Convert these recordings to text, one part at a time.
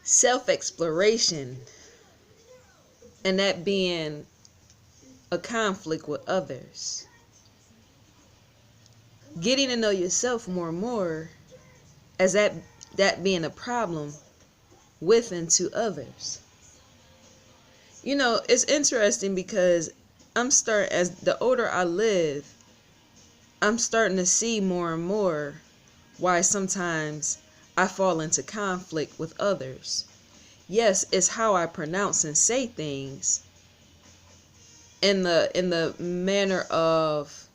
self-exploration and that being a conflict with others. Getting to know yourself more and more as that being a problem with and to others. You know, it's interesting because as the older I live, I'm starting to see more and more why sometimes I fall into conflict with others. Yes, it's how I pronounce and say things in the manner of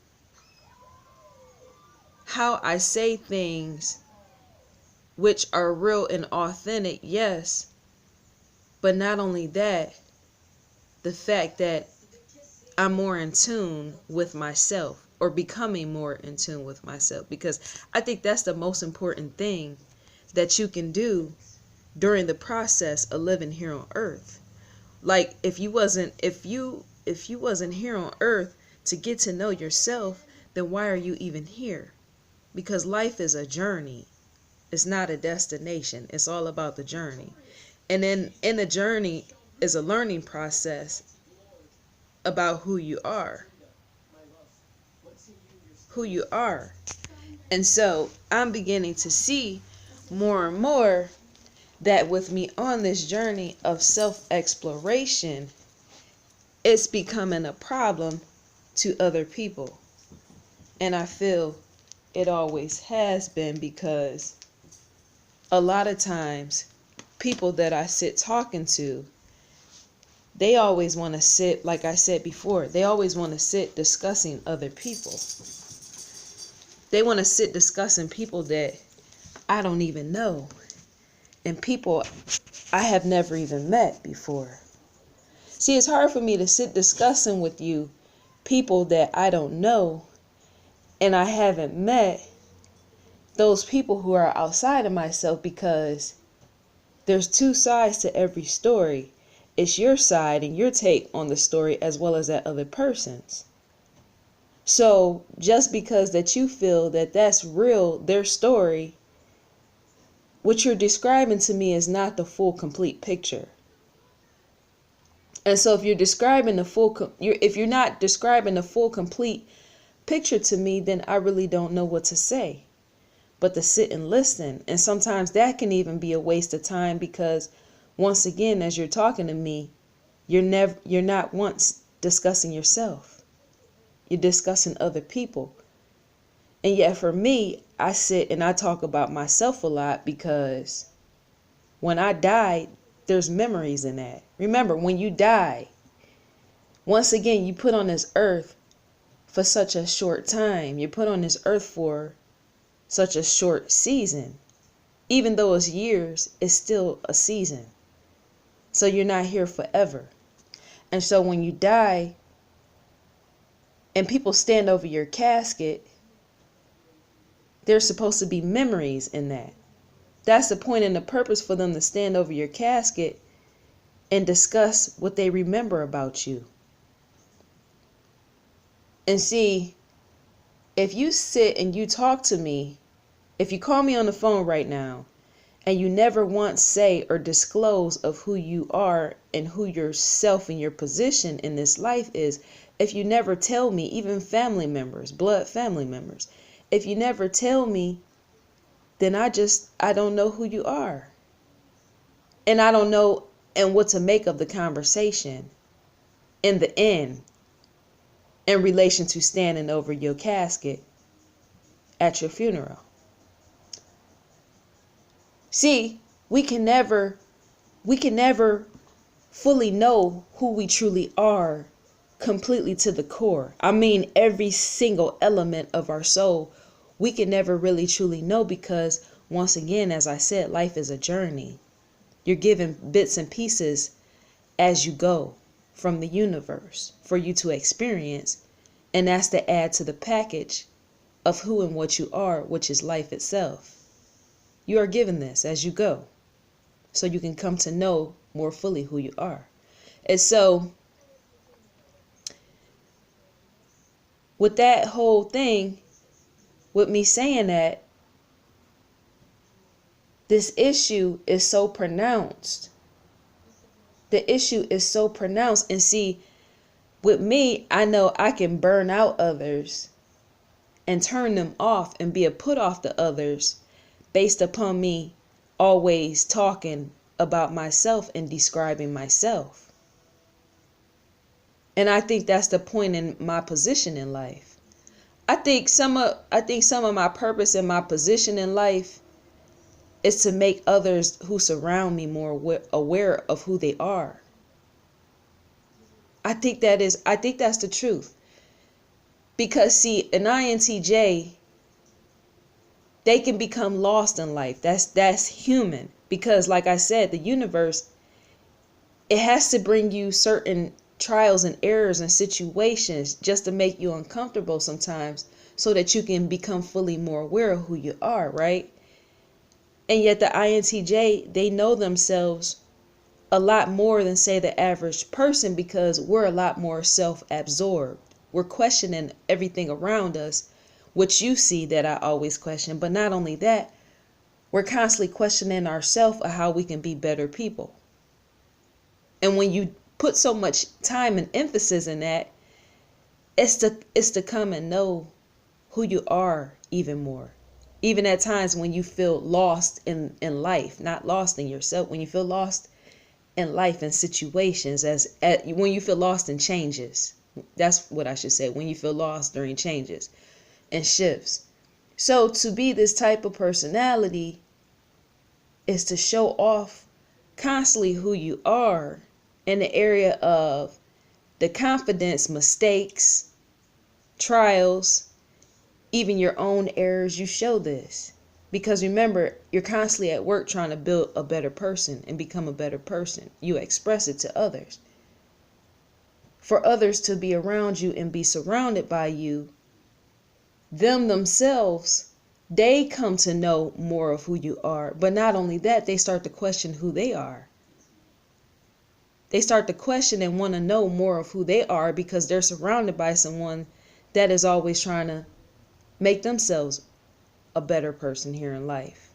how I say things which are real and authentic, yes. But not only that, the fact that I'm more in tune with myself or becoming more in tune with myself, because I think that's the most important thing that you can do during the process of living here on earth. Like if you wasn't here on earth to get to know yourself, then why are you even here? Because life is a journey. It's not a destination. It's all about the journey. And then in the journey is a learning process about who you are. Who you are. And so I'm beginning to see more and more that with me on this journey of self-exploration, it's becoming a problem to other people. And I feel it always has been, because a lot of times people that I sit talking to, they always want to sit, like I said before, they always want to sit discussing other people. They want to sit discussing people that I don't even know, and people I have never even met before. See, it's hard for me to sit discussing with you people that I don't know and I haven't met, those people who are outside of myself, because there's two sides to every story. It's your side and your take on the story as well as that other person's. So just because that you feel that that's real, their story, what you're describing to me is not the full complete picture. And so if you're not describing the full complete picture to me, then I really don't know what to say but to sit and listen. And sometimes that can even be a waste of time, because once again, as you're talking to me, you're not once discussing yourself. You're discussing other people. And yet for me, I sit and I talk about myself a lot, because when I die, there's memories in that. Remember, when you die, once again, you put on this earth for such a short time. You put on this earth for such a short season. Even though it's years, it's still a season. So you're not here forever. And so when you die and people stand over your casket, there's supposed to be memories in that. That's the point and the purpose for them to stand over your casket and discuss what they remember about you. And see, if you sit and you talk to me, if you call me on the phone right now and you never once say or disclose of who you are and who yourself and your position in this life is, if you never tell me, even family members, blood family members, if you never tell me, then I don't know who you are. And I don't know and what to make of the conversation in the end in relation to standing over your casket at your funeral. See, we can never fully know who we truly are completely to the core. I mean, every single element of our soul, we can never really truly know, because once again, as I said, life is a journey. You're given bits and pieces as you go from the universe for you to experience. And that's to add to the package of who and what you are, which is life itself. You are given this as you go, so you can come to know more fully who you are. And so with that whole thing, with me saying that, this issue is so pronounced. The issue is so pronounced. And see, with me, I know I can burn out others and turn them off and be a put off to others based upon me always talking about myself and describing myself. And I think that's the point in my position in life. I think some of my purpose and my position in life is to make others who surround me more aware of who they are. I think that's the truth. Because see, an INTJ, they can become lost in life. That's human. Because like I said, the universe, it has to bring you certain trials and errors and situations just to make you uncomfortable sometimes so that you can become fully more aware of who you are, right? And yet the INTJ, they know themselves a lot more than, say, the average person, because we're a lot more self-absorbed. We're questioning everything around us, which you see that I always question. But not only that, we're constantly questioning ourselves of how we can be better people. And when you put so much time and emphasis in that, it's to come and know who you are even more. Even at times when you feel lost in life, not lost in yourself, when you feel lost in life and situations, when you feel lost in changes. That's what I should say. When you feel lost during changes and shifts. So to be this type of personality is to show off constantly who you are in the area of the confidence, mistakes, trials, even your own errors. You show this because remember, you're constantly at work trying to build a better person and become a better person. You express it to others. For others to be around you and be surrounded by you, themselves, they come to know more of who you are. But not only that, they start to question who they are. They start to question and want to know more of who they are because they're surrounded by someone that is always trying to make themselves a better person here in life.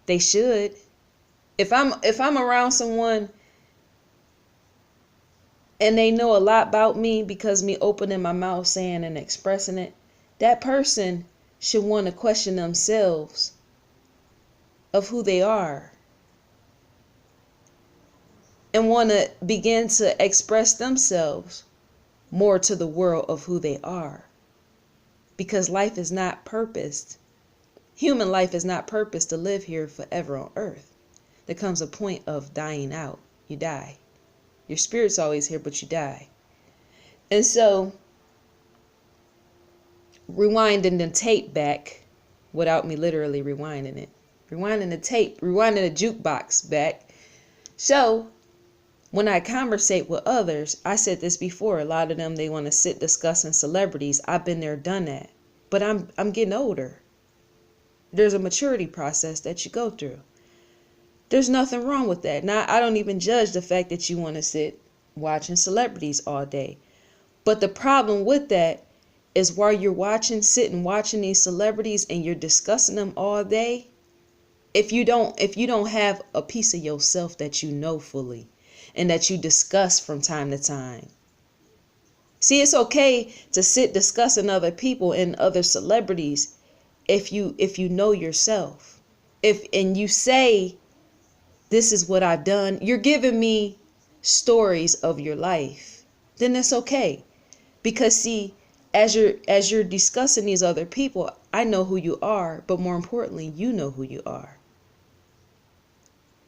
They should. If I'm around someone and they know a lot about me because me opening my mouth saying and expressing it, that person should want to question themselves of who they are and want to begin to express themselves more to the world of who they are. Because life is not purposed. Human life is not purposed to live here forever on earth. There comes a point of dying out. You die. Your spirit's always here, but you die. And so, rewinding the tape back, without me literally rewinding it, rewinding the jukebox back. So, when I conversate with others, I said this before, a lot of them, they want to sit discussing celebrities. I've been there, done that. But I'm getting older. There's a maturity process that you go through. There's nothing wrong with that. Now, I don't even judge the fact that you want to sit watching celebrities all day. But the problem with that is while you're sitting watching these celebrities and you're discussing them all day, if you don't have a piece of yourself that you know fully and that you discuss from time to time. See, it's okay to sit discussing other people and other celebrities if you know yourself. And you say, this is what I've done, you're giving me stories of your life, then it's okay. Because see, as you're discussing these other people, I know who you are, but more importantly, you know who you are.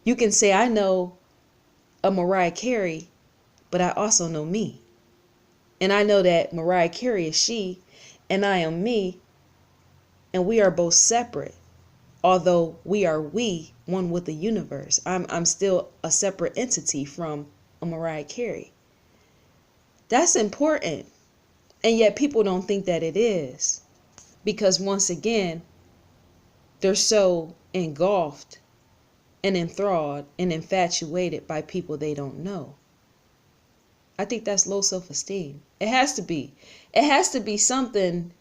You can say, I know a Mariah Carey, but I also know me. And I know that Mariah Carey is she, and I am me, and we are both separate. Although we are one with the universe. I'm still a separate entity from a Mariah Carey. That's important. And yet people don't think that it is. Because once again, they're so engulfed and enthralled and infatuated by people they don't know. I think that's low self-esteem. It has to be. It has to be something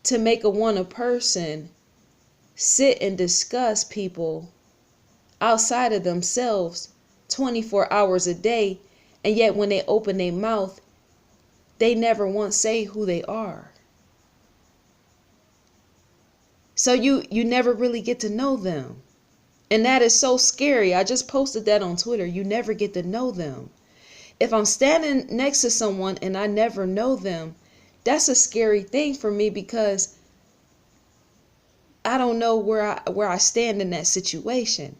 to make a person sit and discuss people outside of themselves 24 hours a day, and yet when they open their mouth, they never once say who they are. So you never really get to know them. And that is so scary. I just posted that on Twitter. You never get to know them. If I'm standing next to someone and I never know them, that's a scary thing for me, because I don't know where I stand in that situation.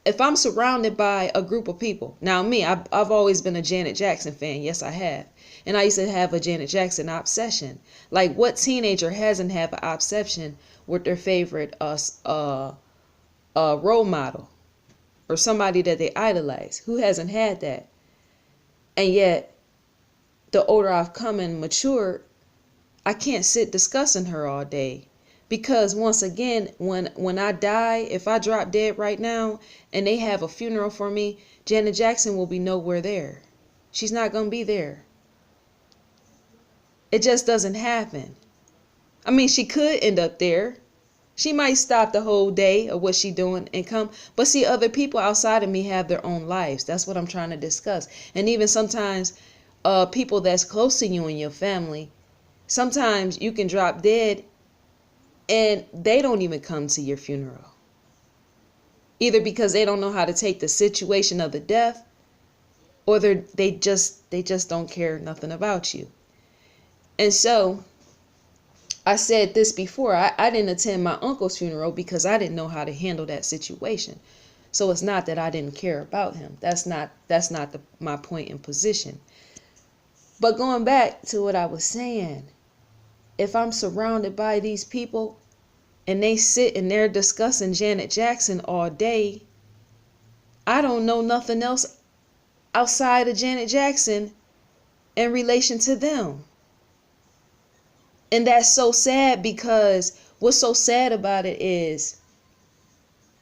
If I'm surrounded by a group of people, now me, I've always been a Janet Jackson fan. Yes, I have. And I used to have a Janet Jackson obsession. Like, what teenager hasn't had an obsession with their favorite role model or somebody that they idolize? Who hasn't had that? And yet, the older I've come and matured, I can't sit discussing her all day. Because once again, when I die, if I drop dead right now and they have a funeral for me, Janet Jackson will be nowhere there. She's not going to be there. It just doesn't happen. I mean, she could end up there. She might stop the whole day of what she's doing and come. But see, other people outside of me have their own lives. That's what I'm trying to discuss. And even sometimes people that's close to you and your family, sometimes you can drop dead and they don't even come to your funeral. Either because they don't know how to take the situation of the death, or they just don't care nothing about you. And so I said this before, I didn't attend my uncle's funeral because I didn't know how to handle that situation. So it's not that I didn't care about him. That's not my point in position. But going back to what I was saying, if I'm surrounded by these people and they sit and they're discussing Janet Jackson all day, I don't know nothing else outside of Janet Jackson in relation to them. And that's so sad, because what's so sad about it is,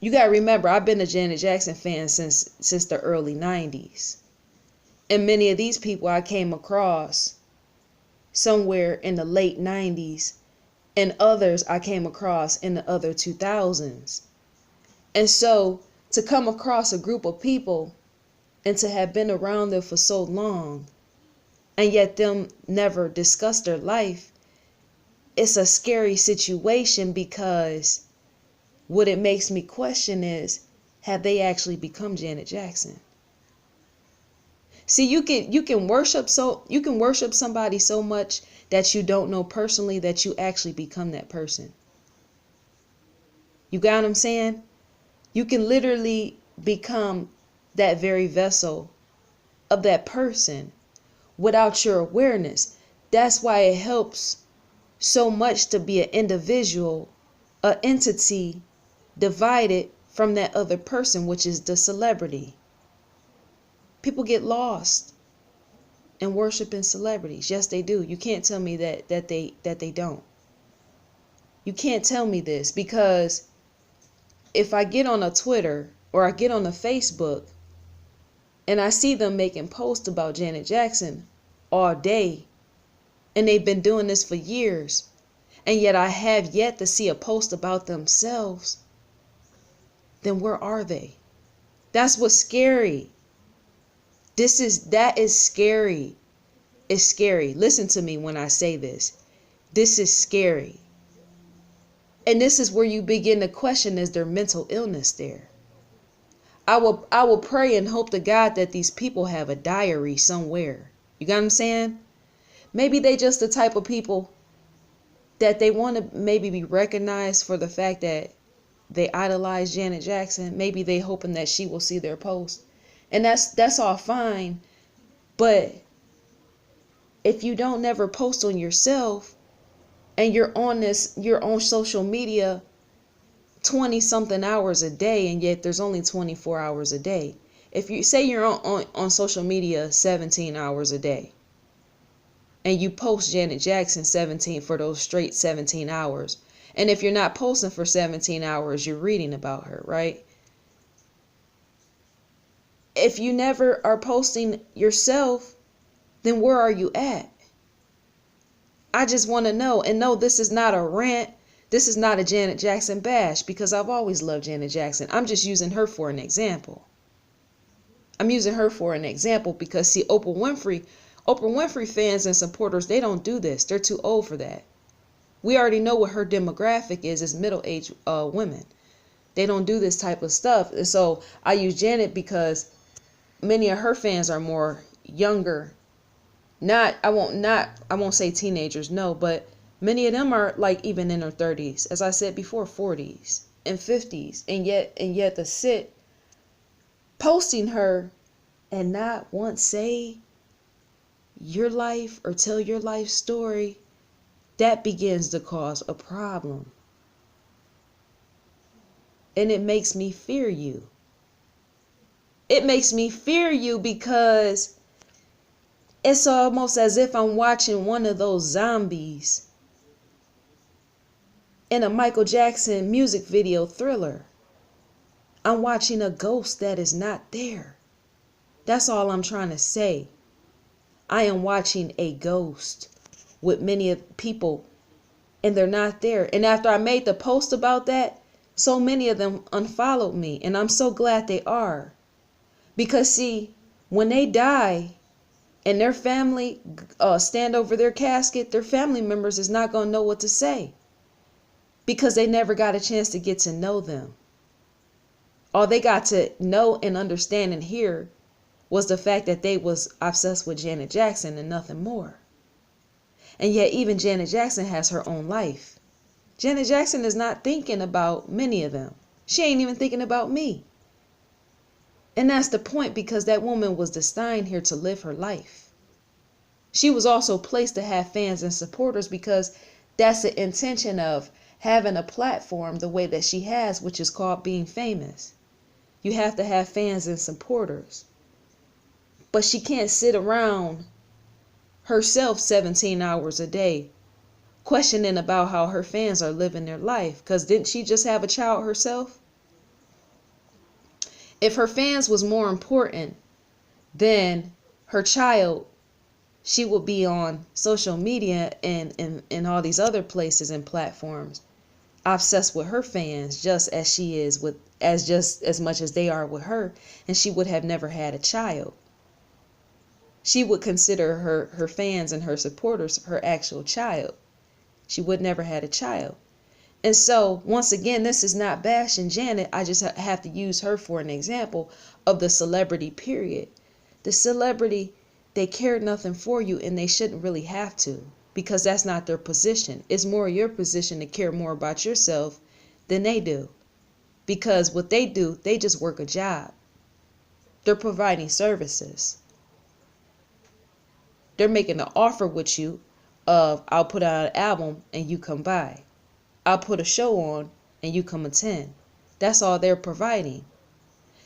you got to remember, I've been a Janet Jackson fan since the early 90s. And many of these people I came across somewhere in the late 90s, and others I came across in the other 2000s. And so to come across a group of people and to have been around them for so long, and yet them never discuss their life, it's a scary situation, because what it makes me question is, have they actually become Janet Jackson? See, you can worship somebody so much that you don't know personally that you actually become that person. You got what I'm saying? You can literally become that very vessel of that person without your awareness. That's why it helps so much to be an individual, an entity divided from that other person, which is the celebrity. People get lost in worshiping celebrities. Yes, they do. You can't tell me that they don't. You can't tell me this, because if I get on a Twitter or I get on a Facebook and I see them making posts about Janet Jackson all day, and they've been doing this for years, and yet I have yet to see a post about themselves, then where are they? That's what's scary. That is scary. It's scary. Listen to me when I say this. This is scary. And this is where you begin to question, is there mental illness there? I will pray and hope to God that these people have a diary somewhere. You got what I'm saying? Maybe they just the type of people that they want to maybe be recognized for the fact that they idolize Janet Jackson. Maybe they hoping that she will see their post. And that's all fine. But if you don't never post on yourself, and you're on social media 20 something hours a day, and yet there's only 24 hours a day. If you say you're on social media 17 hours a day, and you post Janet Jackson 17 for those straight 17 hours, and if you're not posting for 17 hours, you're reading about her, right? If you never are posting yourself, then where are you at? I just want to know. And no, this is not a rant. This is not a Janet Jackson bash because I've always loved Janet Jackson. I'm just using her for an example. I'm using her for an example because, see, Oprah Winfrey fans and supporters, they don't do this. They're too old for that. We already know what her demographic is middle-aged women. They don't do this type of stuff. And so I use Janet because many of her fans are more younger. I won't say teenagers, no, but many of them are like even in their 30s, as I said before, 40s and 50s, and yet to sit posting her and not once say your life or tell your life story, that begins to cause a problem. And it makes me fear you. It makes me fear you because it's almost as if I'm watching one of those zombies in a Michael Jackson music video Thriller. I'm watching a ghost that is not there. That's all I'm trying to say. I am watching a ghost with many people, and they're not there. And after I made the post about that, so many of them unfollowed me, and I'm so glad they are. Because see, when they die and their family stand over their casket, their family members is not going to know what to say because they never got a chance to get to know them. All they got to know and understand and hear was the fact that they was obsessed with Janet Jackson and nothing more. And yet even Janet Jackson has her own life. Janet Jackson is not thinking about many of them. She ain't even thinking about me. And that's the point, because that woman was destined here to live her life. She was also placed to have fans and supporters because that's the intention of having a platform the way that she has, which is called being famous. You have to have fans and supporters. But she can't sit around herself 17 hours a day questioning about how her fans are living their life. Because didn't she just have a child herself? If her fans was more important than her child, she would be on social media and all these other places and platforms obsessed with her fans just as she is with just as much as they are with her, and she would have never had a child. She would consider her fans and her supporters her actual child. She would never had a child. And so, once again, this is not bashing Janet. I just have to use her for an example of the celebrity period. The celebrity, they care nothing for you, and they shouldn't really have to, because that's not their position. It's more your position to care more about yourself than they do. Because what they do, they just work a job. They're providing services. They're making an offer with you of, I'll put out an album and you come by. I'll put a show on and you come attend. That's all they're providing.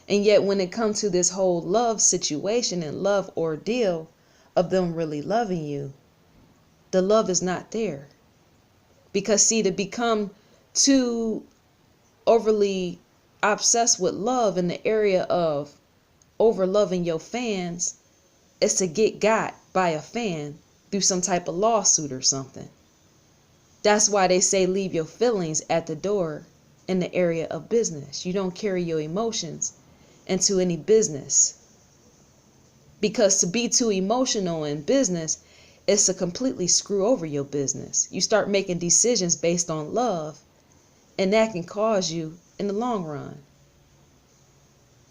And yet when it comes to this whole love situation and love ordeal of them really loving you, the love is not there. Because see, to become too overly obsessed with love in the area of over loving your fans is to get got by a fan through some type of lawsuit or something. That's why they say leave your feelings at the door in the area of business. You don't carry your emotions into any business. Because to be too emotional in business is to completely screw over your business. You start making decisions based on love, and that can cause you in the long run.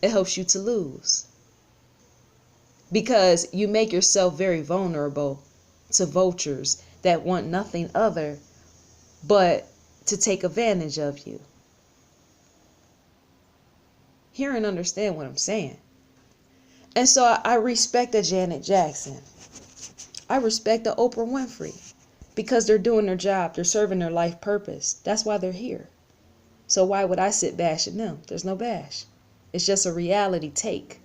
It helps you to lose. Because you make yourself very vulnerable to vultures that want nothing other but to take advantage of you. Hear and understand what I'm saying. And so I respect the Janet Jackson. I respect the Oprah Winfrey because they're doing their job. They're serving their life purpose. That's why they're here. So why would I sit bashing them? There's no bash. It's just a reality take.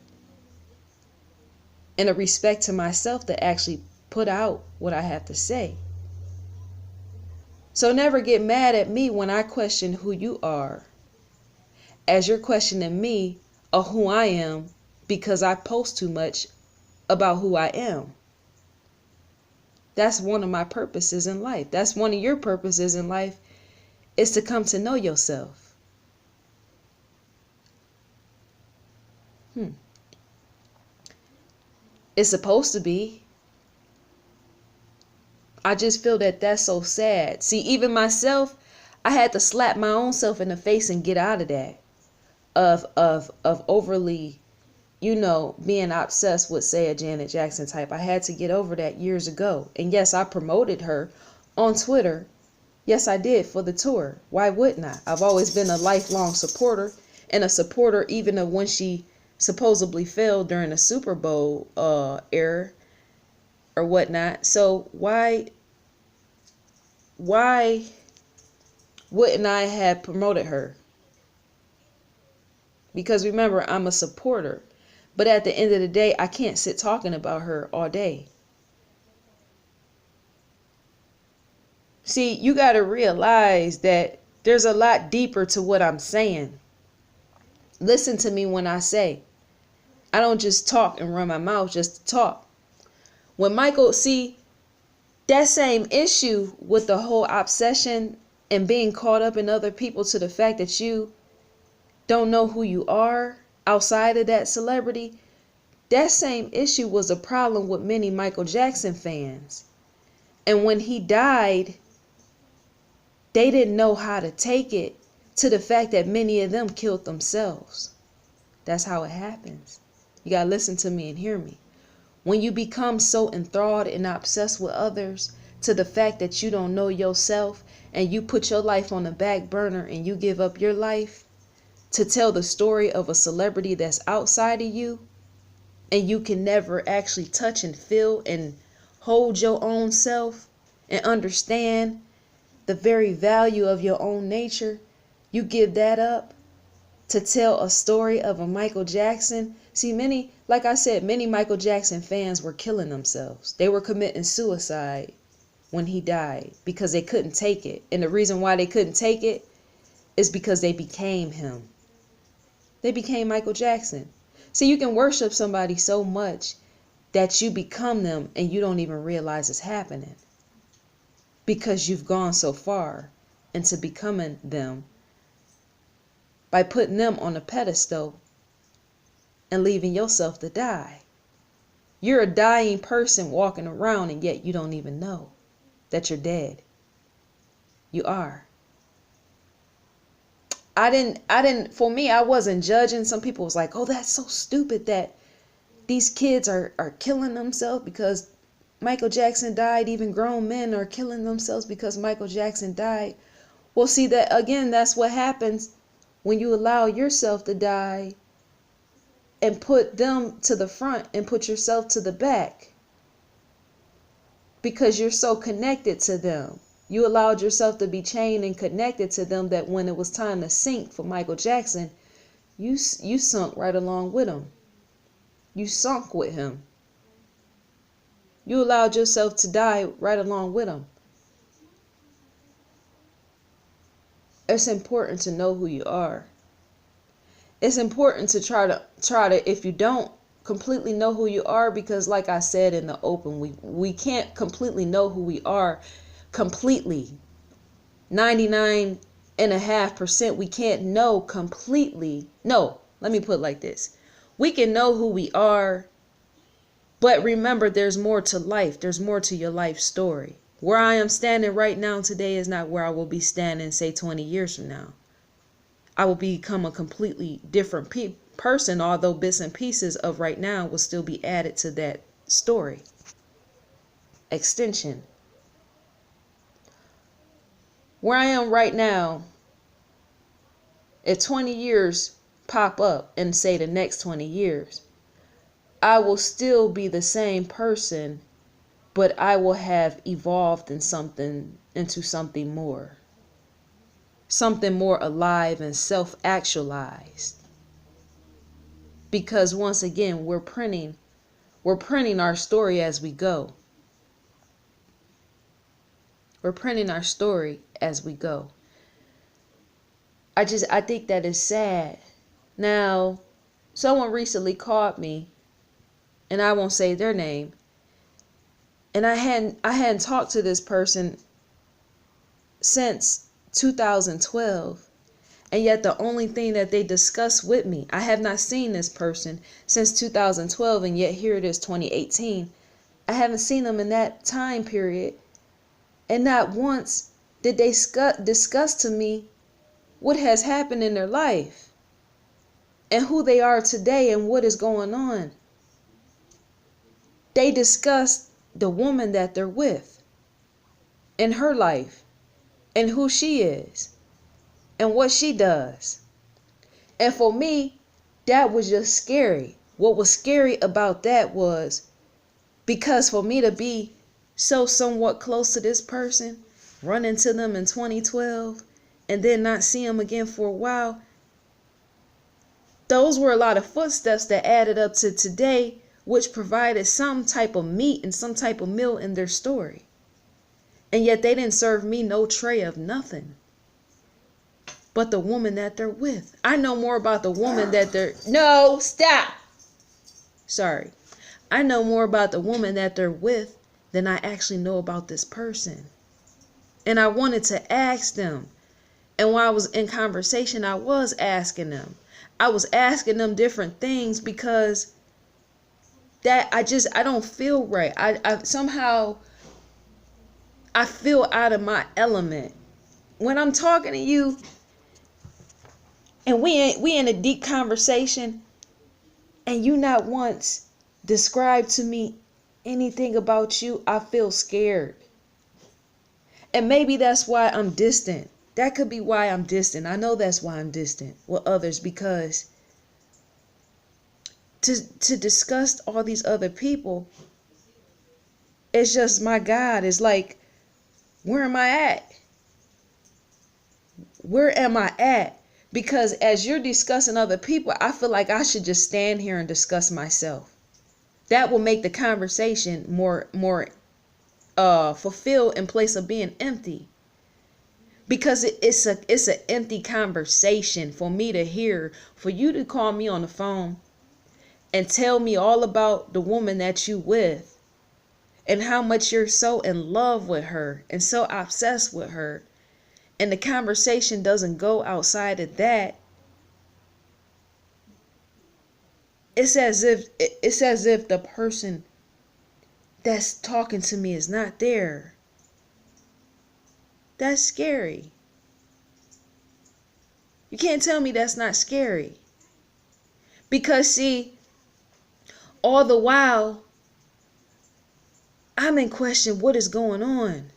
And a respect to myself to actually put out what I have to say. So never get mad at me when I question who you are, as you're questioning me of who I am because I post too much about who I am. That's one of my purposes in life. That's one of your purposes in life, is to come to know yourself. It's supposed to be. I just feel that that's so sad. See, even myself, I had to slap my own self in the face and get out of that. Of overly, being obsessed with, say, a Janet Jackson type. I had to get over that years ago. And yes, I promoted her on Twitter. Yes, I did, for the tour. Why wouldn't I? I've always been a lifelong supporter, and a supporter even of when she supposedly failed during the Super Bowl era or whatnot. So why wouldn't I have promoted her? Because remember, I'm a supporter. But at the end of the day, I can't sit talking about her all day. See, you got to realize that there's a lot deeper to what I'm saying. Listen to me when I say, I don't just talk and run my mouth just to talk. When see, that same issue with the whole obsession and being caught up in other people to the fact that you don't know who you are outside of that celebrity, that same issue was a problem with many Michael Jackson fans. And when he died, they didn't know how to take it to the fact that many of them killed themselves. That's how it happens. You got to listen to me and hear me. When you become so enthralled and obsessed with others to the fact that you don't know yourself, and you put your life on the back burner and you give up your life to tell the story of a celebrity that's outside of you, and you can never actually touch and feel and hold your own self and understand the very value of your own nature, you give that up to tell a story of a Michael Jackson. See, like I said, many Michael Jackson fans were killing themselves. They were committing suicide when he died because they couldn't take it. And the reason why they couldn't take it is because they became him. They became Michael Jackson. See, you can worship somebody so much that you become them and you don't even realize it's happening, because you've gone so far into becoming them by putting them on a pedestal and leaving yourself to die. You're a dying person walking around, and yet you don't even know that you're dead. You are. For me, I wasn't judging. Some people was like, oh, that's so stupid that these kids are killing themselves because Michael Jackson died. Even grown men are killing themselves because Michael Jackson died. Well, see, that again, that's what happens when you allow yourself to die and put them to the front and put yourself to the back because you're so connected to them. You allowed yourself to be chained and connected to them that when it was time to sink for Michael Jackson, you sunk right along with him. You sunk with him. You allowed yourself to die right along with him. It's important to know who you are. It's important to try to, if you don't completely know who you are, because like I said in the open, we can't completely know who we are completely. 99.5% we can't know completely. No, let me put it like this. We can know who we are, but remember, there's more to life. There's more to your life story. Where I am standing right now today is not where I will be standing, say, 20 years from now. I will become a completely different person, although bits and pieces of right now will still be added to that story. Extension. Where I am right now, if 20 years pop up and say the next 20 years, I will still be the same person, but I will have evolved into something more. Something more alive and self-actualized. Because once again, we're printing our story as we go. We're printing our story as we go. I think that is sad. Now, someone recently called me, and I won't say their name, and I hadn't talked to this person since 2012. And yet the only thing that they discuss with me, I have not seen this person since 2012, and yet here it is 2018. I haven't seen them in that time period. And not once did they discuss to me what has happened in their life and who they are today and what is going on. They discuss the woman that they're with and her life and who she is and what she does. And for me, that was just scary. What was scary about that was because for me to be so somewhat close to this person, run into them in 2012, and then not see them again for a while, those were a lot of footsteps that added up to today, which provided some type of meat and some type of meal in their story. And yet they didn't serve me no tray of nothing but the woman that they're with. I know more about the woman that they're... No, stop! Sorry. I know more about the woman that they're with than I actually know about this person. And I wanted to ask them. And while I was in conversation, I was asking them. I was asking them different things because that I don't feel right. I somehow I feel out of my element. When I'm talking to you and we in a deep conversation and you not once describe to me anything about you, I feel scared. And maybe that's why I'm distant. That could be why I'm distant. I know that's why I'm distant with others, because to discuss all these other people, it's just, my God, it's like, where am I at? Where am I at? Because as you're discussing other people, I feel like I should just stand here and discuss myself. That will make the conversation more fulfilled in place of being empty. Because it's an empty conversation for me to hear, for you to call me on the phone and tell me all about the woman that you with and how much you're so in love with her and so obsessed with her. And the conversation doesn't go outside of that. It's as if the person that's talking to me is not there. That's scary. You can't tell me that's not scary. Because see, all the while, I'm in question, what is going on?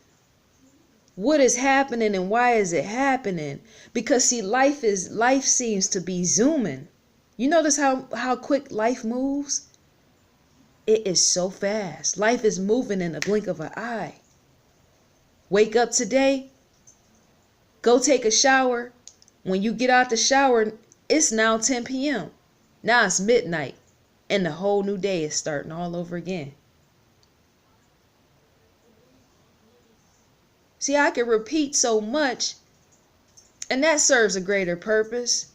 What is happening and why is it happening? Because see, life seems to be zooming. You notice how quick life moves? It is so fast. Life is moving in the blink of an eye. Wake up today, go take a shower. When you get out the shower, it's now 10 p.m. Now it's midnight and the whole new day is starting all over again. See, I can repeat so much, and that serves a greater purpose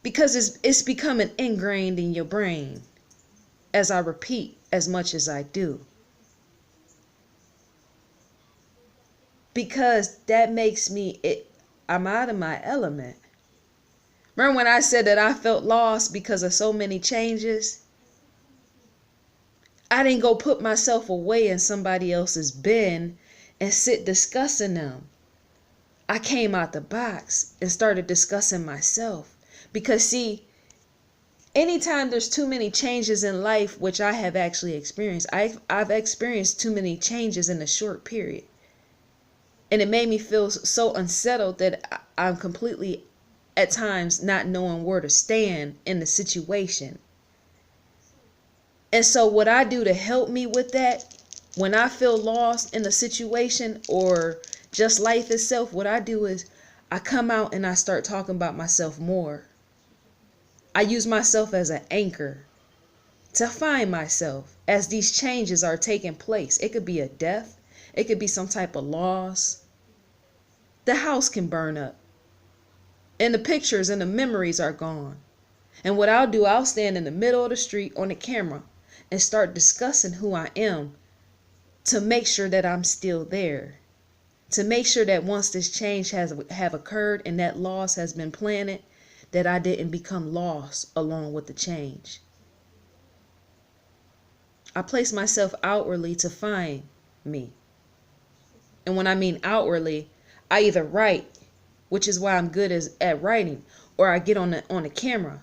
because it's becoming ingrained in your brain as I repeat as much as I do. Because that makes I'm out of my element. Remember when I said that I felt lost because of so many changes? I didn't go put myself away in somebody else's bin and sit discussing them. I came out the box and started discussing myself. Because see, anytime there's too many changes in life, which I have actually experienced, I've experienced too many changes in a short period. And it made me feel so unsettled that I'm completely, at times, not knowing where to stand in the situation. And so what I do to help me with that, when I feel lost in a situation or just life itself, what I do is I come out and I start talking about myself more. I use myself as an anchor to find myself as these changes are taking place. It could be a death. It could be some type of loss. The house can burn up. And the pictures and the memories are gone. And what I'll do, I'll stand in the middle of the street on the camera and start discussing who I am to make sure that I'm still there. to make sure that once this change have occurred and that loss has been planted, that I didn't become lost along with the change. I place myself outwardly to find me. And when I mean outwardly, I either write, which is why I'm good at writing, or I get on the camera,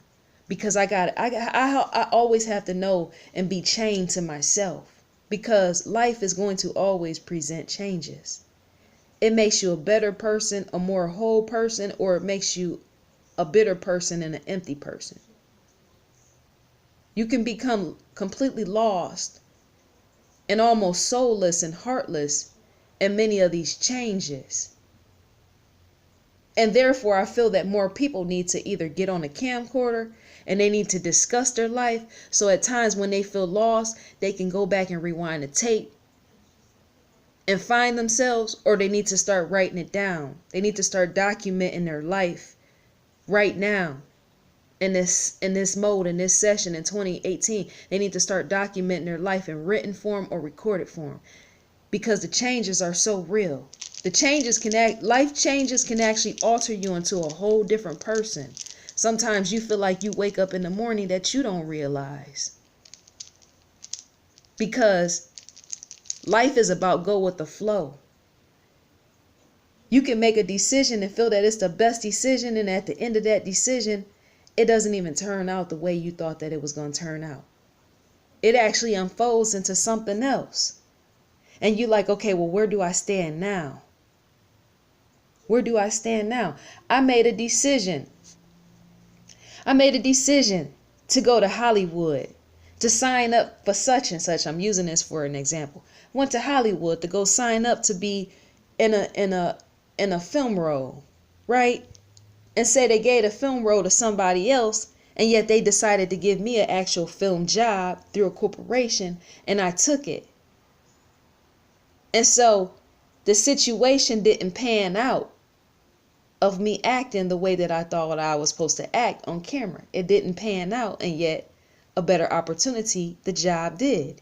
because I always have to know and be chained to myself, because life is going to always present changes. It makes you a better person, a more whole person, or it makes you a bitter person and an empty person. You can become completely lost and almost soulless and heartless in many of these changes. And therefore, I feel that more people need to either get on a camcorder and they need to discuss their life. So at times when they feel lost, they can go back and rewind the tape and find themselves, or they need to start writing it down. They need to start documenting their life right now. In this mode, in this session in 2018, they need to start documenting their life in written form or recorded form, because the changes are so real. Life changes can actually alter you into a whole different person. Sometimes you feel like you wake up in the morning that you don't realize, because life is about go with the flow. You can make a decision and feel that it's the best decision, and at the end of that decision, it doesn't even turn out the way you thought that it was going to turn out. It actually unfolds into something else. And you're like, okay, well, where do I stand now? Where do I stand now? I made a decision. To go to Hollywood, to sign up for such and such. I'm using this for an example. Went to Hollywood to go sign up to be in a film role, right? And say they gave a film role to somebody else, and yet they decided to give me an actual film job through a corporation, and I took it. And so the situation didn't pan out of me acting the way that I thought I was supposed to act on camera. It didn't pan out, and yet a better opportunity, the job did.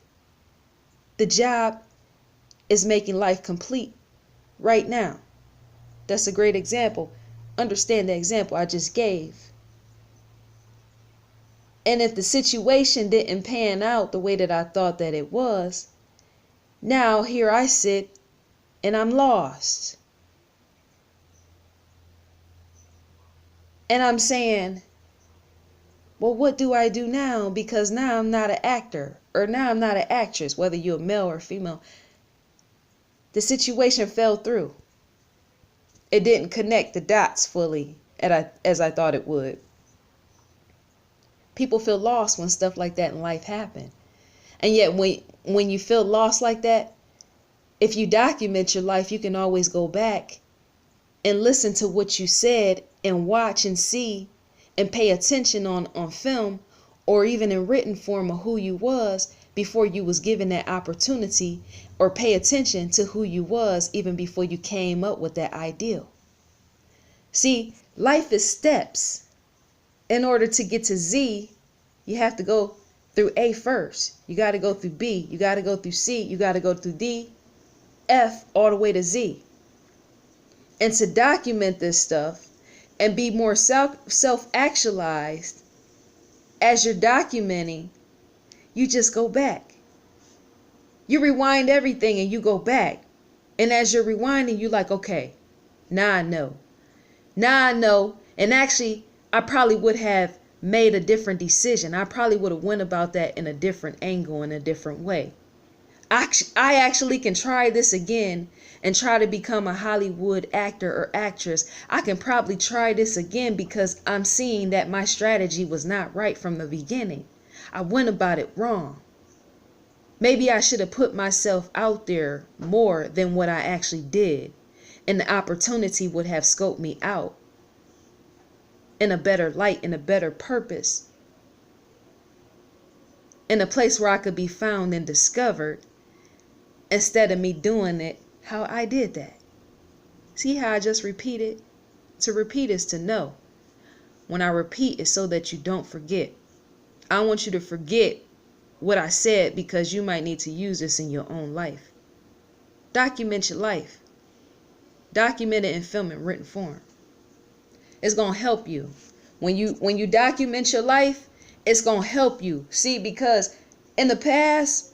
The job is making life complete right now. That's a great example. Understand the example I just gave. And if the situation didn't pan out the way that I thought that it was, now here I sit and I'm lost. And I'm saying, well, what do I do now? Because now I'm not an actor, or now I'm not an actress, whether you're a male or female. The situation fell through. It didn't connect the dots fully as I thought it would. People feel lost when stuff like that in life happen. And yet when you feel lost like that, if you document your life, you can always go back and listen to what you said and watch and see and pay attention on film or even in written form of who you was before you was given that opportunity, or pay attention to who you was even before you came up with that ideal. See, life is steps. In order to get to Z, you have to go through A first. You got to go through B. You got to go through C. You got to go through D, F, all the way to Z. And to document this stuff and be more self-actualized as you're documenting, you just go back. You rewind everything and you go back. And as you're rewinding, you're like, okay, now I know. Now I know. And actually, I probably would have made a different decision. I probably would have went about that in a different angle, in a different way. I actually can try this again and try to become a Hollywood actor or actress. I can probably try this again because I'm seeing that my strategy was not right from the beginning. I went about it wrong. Maybe I should have put myself out there more than what I actually did, and the opportunity would have scoped me out in a better light, in a better purpose, in a place where I could be found and discovered, instead of me doing it how I did that. See how I just repeated? To repeat is to know. When I repeat, it's so that you don't forget. I don't want you to forget what I said, because you might need to use this in your own life. Document your life. Document it in film and written form. It's going to help you. When you document your life, it's going to help you. See, because in the past,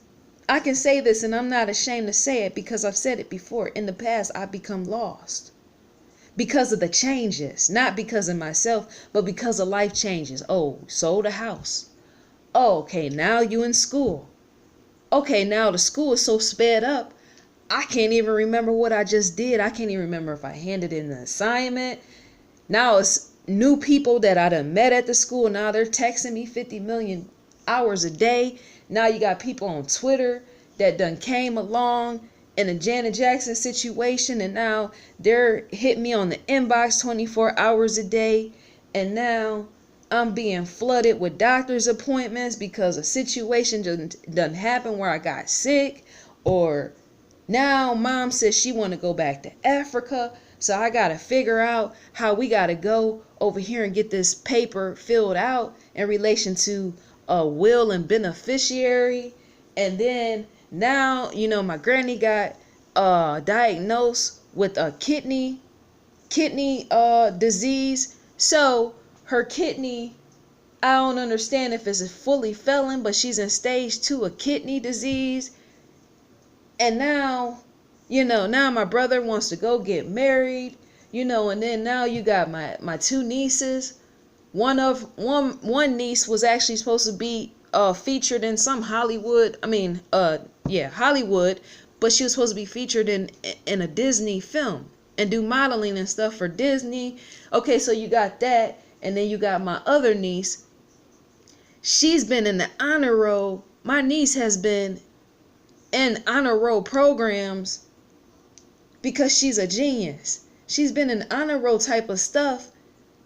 I can say this and I'm not ashamed to say it because I've said it before. In the past, I've become lost because of the changes, not because of myself, but because of life changes. Oh, sold a house. Oh, okay, now you in school. Okay, now the school is so sped up, I can't even remember what I just did. I can't even remember if I handed in the assignment. Now it's new people that I done met at the school. Now they're texting me 50 million hours a day. Now you got people on Twitter that done came along in a Janet Jackson situation, and now they're hitting me on the inbox 24 hours a day. And now I'm being flooded with doctor's appointments because a situation done happened where I got sick. Or now mom says she want to go back to Africa. So I got to figure out how we got to go over here and get this paper filled out in relation to a will and beneficiary. And then now, my granny got diagnosed with a kidney disease. So her kidney, I don't understand if it's fully failing, but she's in stage 2 of kidney disease. And now, now my brother wants to go get married, and then now you got my 2 nieces. One niece was actually supposed to be featured in some Hollywood, Hollywood, but she was supposed to be featured in a Disney film and do modeling and stuff for Disney. Okay, so you got that, and then you got my other niece. She's been in the honor roll. My niece has been in honor roll programs because she's a genius. She's been in honor roll type of stuff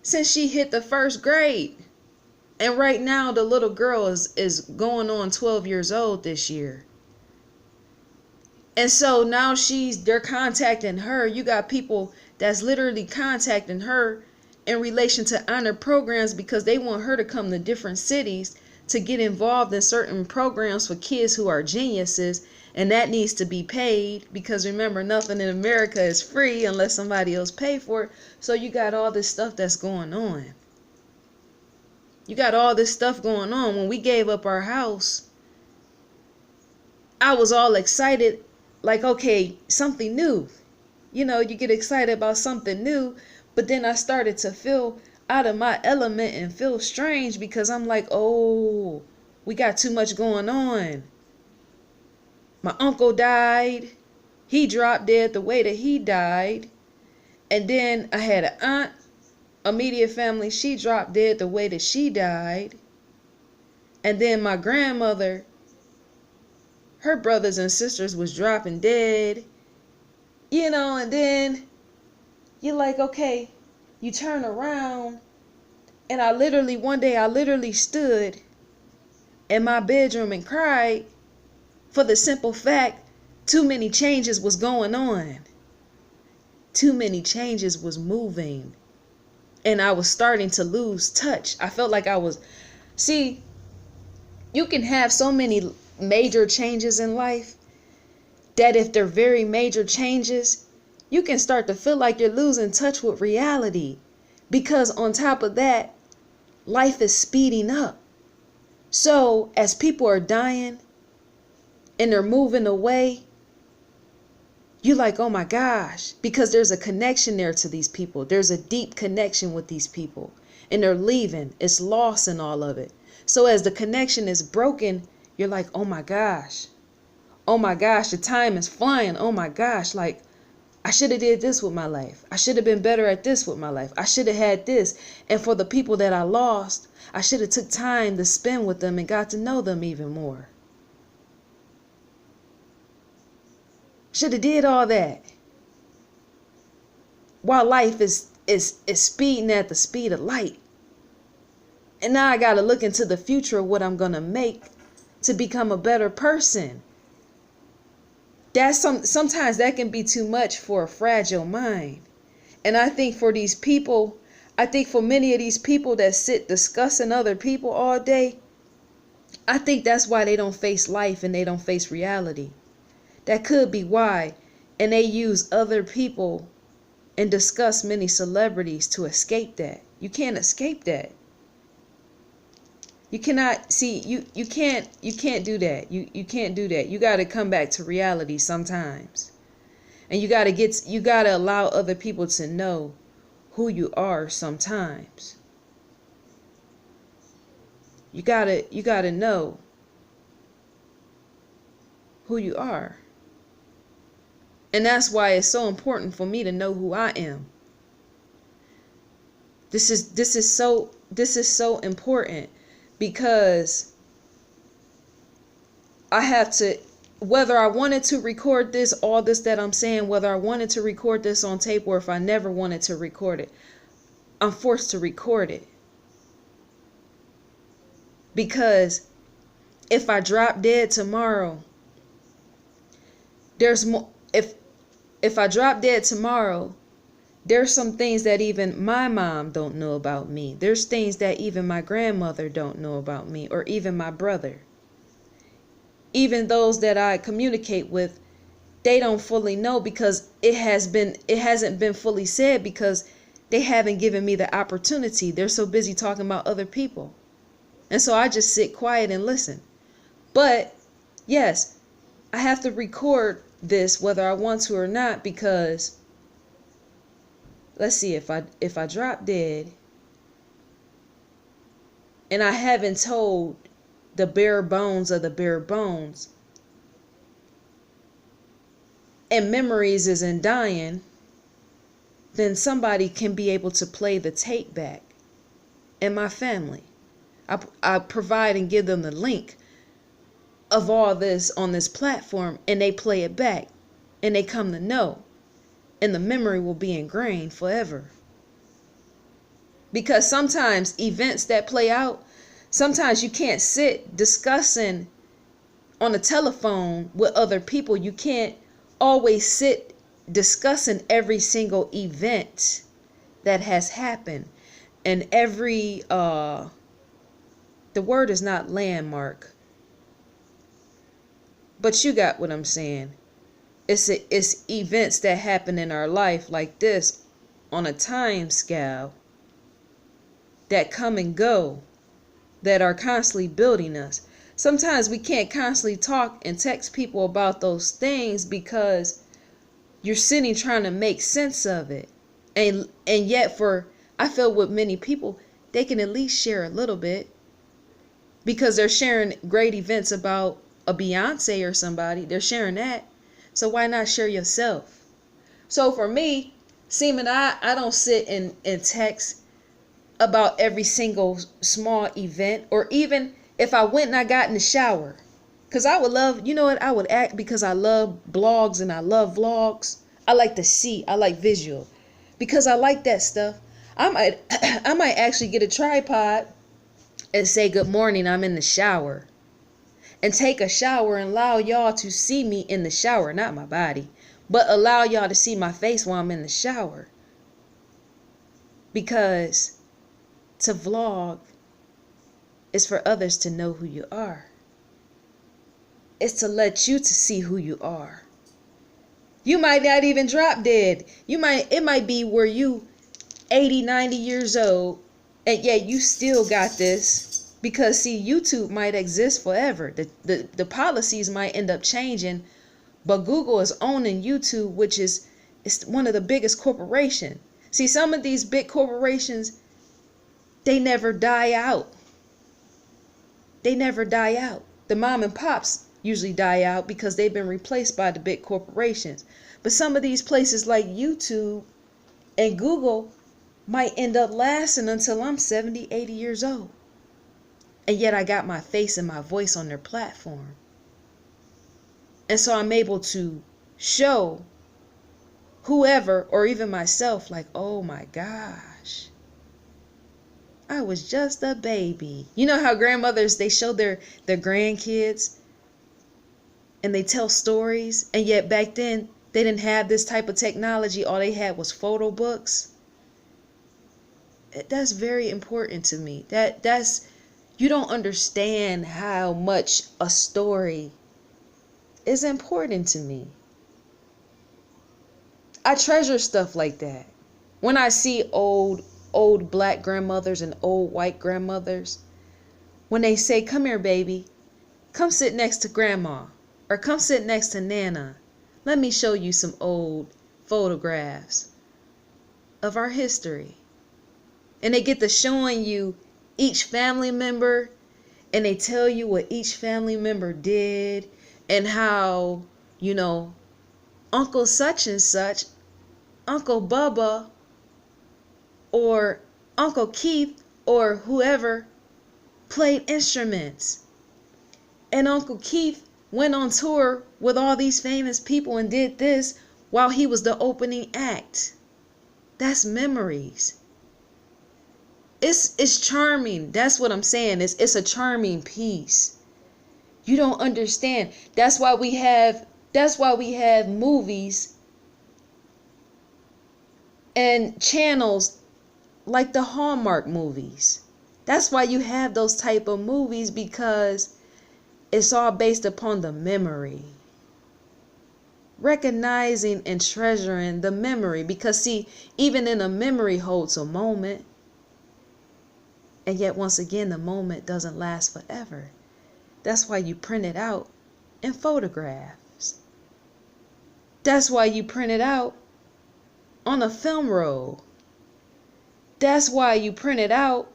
since she hit the 1st grade. And right now the little girl is going on 12 years old this year. And so now they're contacting her. You got people that's literally contacting her in relation to honor programs because they want her to come to different cities to get involved in certain programs for kids who are geniuses. And that needs to be paid because remember, nothing in America is free unless somebody else pay for it. So you got all this stuff that's going on. You got all this stuff going on. When we gave up our house, I was all excited. Like, okay, something new. You get excited about something new. But then I started to feel out of my element and feel strange because I'm like, oh, we got too much going on. My uncle died. He dropped dead the way that he died. And then I had an aunt, immediate family. She dropped dead the way that she died. And then my grandmother, her brothers and sisters was dropping dead. And then you're like, okay, you turn around. And one day I literally stood in my bedroom and cried. For the simple fact, too many changes was going on. Too many changes was moving. And I was starting to lose touch. I felt like see, you can have so many major changes in life that if they're very major changes, you can start to feel like you're losing touch with reality. Because on top of that, life is speeding up. So as people are dying, and they're moving away, you're like, oh my gosh, because there's a connection there to these people. There's a deep connection with these people, and they're leaving. It's lost in all of it. So as the connection is broken, you're like, oh my gosh, the time is flying. Oh my gosh, like I should have did this with my life. I should have been better at this with my life. I should have had this. And for the people that I lost, I should have took time to spend with them and got to know them even more. Should have did all that while life is speeding at the speed of light. And now I got to look into the future of what I'm going to make to become a better person. Sometimes that can be too much for a fragile mind. And I think for many of these people that sit discussing other people all day, I think that's why they don't face life and they don't face reality. That could be why. And they use other people and discuss many celebrities to escape that. You can't escape that. You cannot see you can't do that. You can't do that. You got to come back to reality sometimes. And you got to allow other people to know who you are sometimes. You got to know who you are. And that's why it's so important for me to know who I am. This is so important, because I have to, whether I wanted to record this, all this that I'm saying, whether I wanted to record this on tape or if I never wanted to record it, I'm forced to record it. Because if I drop dead tomorrow, there's more. If I drop dead tomorrow, there's some things that even my mom don't know about me. There's things that even my grandmother don't know about me, or even my brother. Even those that I communicate with, they don't fully know, because it hasn't been fully said, because they haven't given me the opportunity. They're so busy talking about other people. And so I just sit quiet and listen. But yes, I have to record this whether I want to or not, because let's see, if I drop dead and I haven't told the bare bones of the bare bones, and memories isn't dying, then somebody can be able to play the tape back. And my family, I provide and give them the link of all this on this platform, and they play it back, and they come to know, and the memory will be ingrained forever. Because sometimes events that play out, sometimes you can't sit discussing on the telephone with other people. You can't always sit discussing every single event that has happened, and every the word is not landmark, but you got what I'm saying. It's events that happen in our life like this on a time scale, that come and go, that are constantly building us. Sometimes we can't constantly talk and text people about those things, because you're sitting trying to make sense of it. And yet, I feel with many people, they can at least share a little bit, because they're sharing great events about a Beyonce or somebody. They're sharing that. So why not share yourself? So for me, Seaman, I don't sit and text about every single small event, or even if I went and I got in the shower. Because I would love, you know what, I would act, because I love blogs and I love vlogs. I like to see, I like visual, because I like that stuff. I might actually get a tripod and say, good morning, I'm in the shower. And take a shower and allow y'all to see me in the shower, not my body, but allow y'all to see my face while I'm in the shower. Because to vlog is for others to know who you are. It's to let you to see who you are. You might not even drop dead. It might be where you 80, 90 years old, and yet you still got this. Because see, YouTube might exist forever. The policies might end up changing, but Google is owning YouTube, which is one of the biggest corporations. See, some of these big corporations, they never die out. They never die out. The mom and pops usually die out because they've been replaced by the big corporations. But some of these places like YouTube and Google might end up lasting until I'm 70, 80 years old. And yet I got my face and my voice on their platform. And so I'm able to show whoever, or even myself, like, oh my gosh, I was just a baby. You know how grandmothers, they show their grandkids and they tell stories, and yet back then they didn't have this type of technology. All they had was photo books. That's very important to me. That's you don't understand how much a story is important to me. I treasure stuff like that. When I see old black grandmothers and old white grandmothers, when they say, "Come here, baby. Come sit next to grandma," or "Come sit next to Nana. Let me show you some old photographs of our history." And they get to showing you each family member, and they tell you what each family member did and how, Uncle such and such, Uncle Bubba, or Uncle Keith, or whoever played instruments. And Uncle Keith went on tour with all these famous people and did this while he was the opening act. That's memories. It's charming. That's what I'm saying. It's a charming piece. You don't understand. That's why we have movies and channels like the Hallmark movies. That's why you have those type of movies, because it's all based upon the memory. Recognizing and treasuring the memory, because see, even in a memory holds a moment. And yet once again, the moment doesn't last forever. That's why you print it out in photographs. That's why you print it out on a film roll. That's why you print it out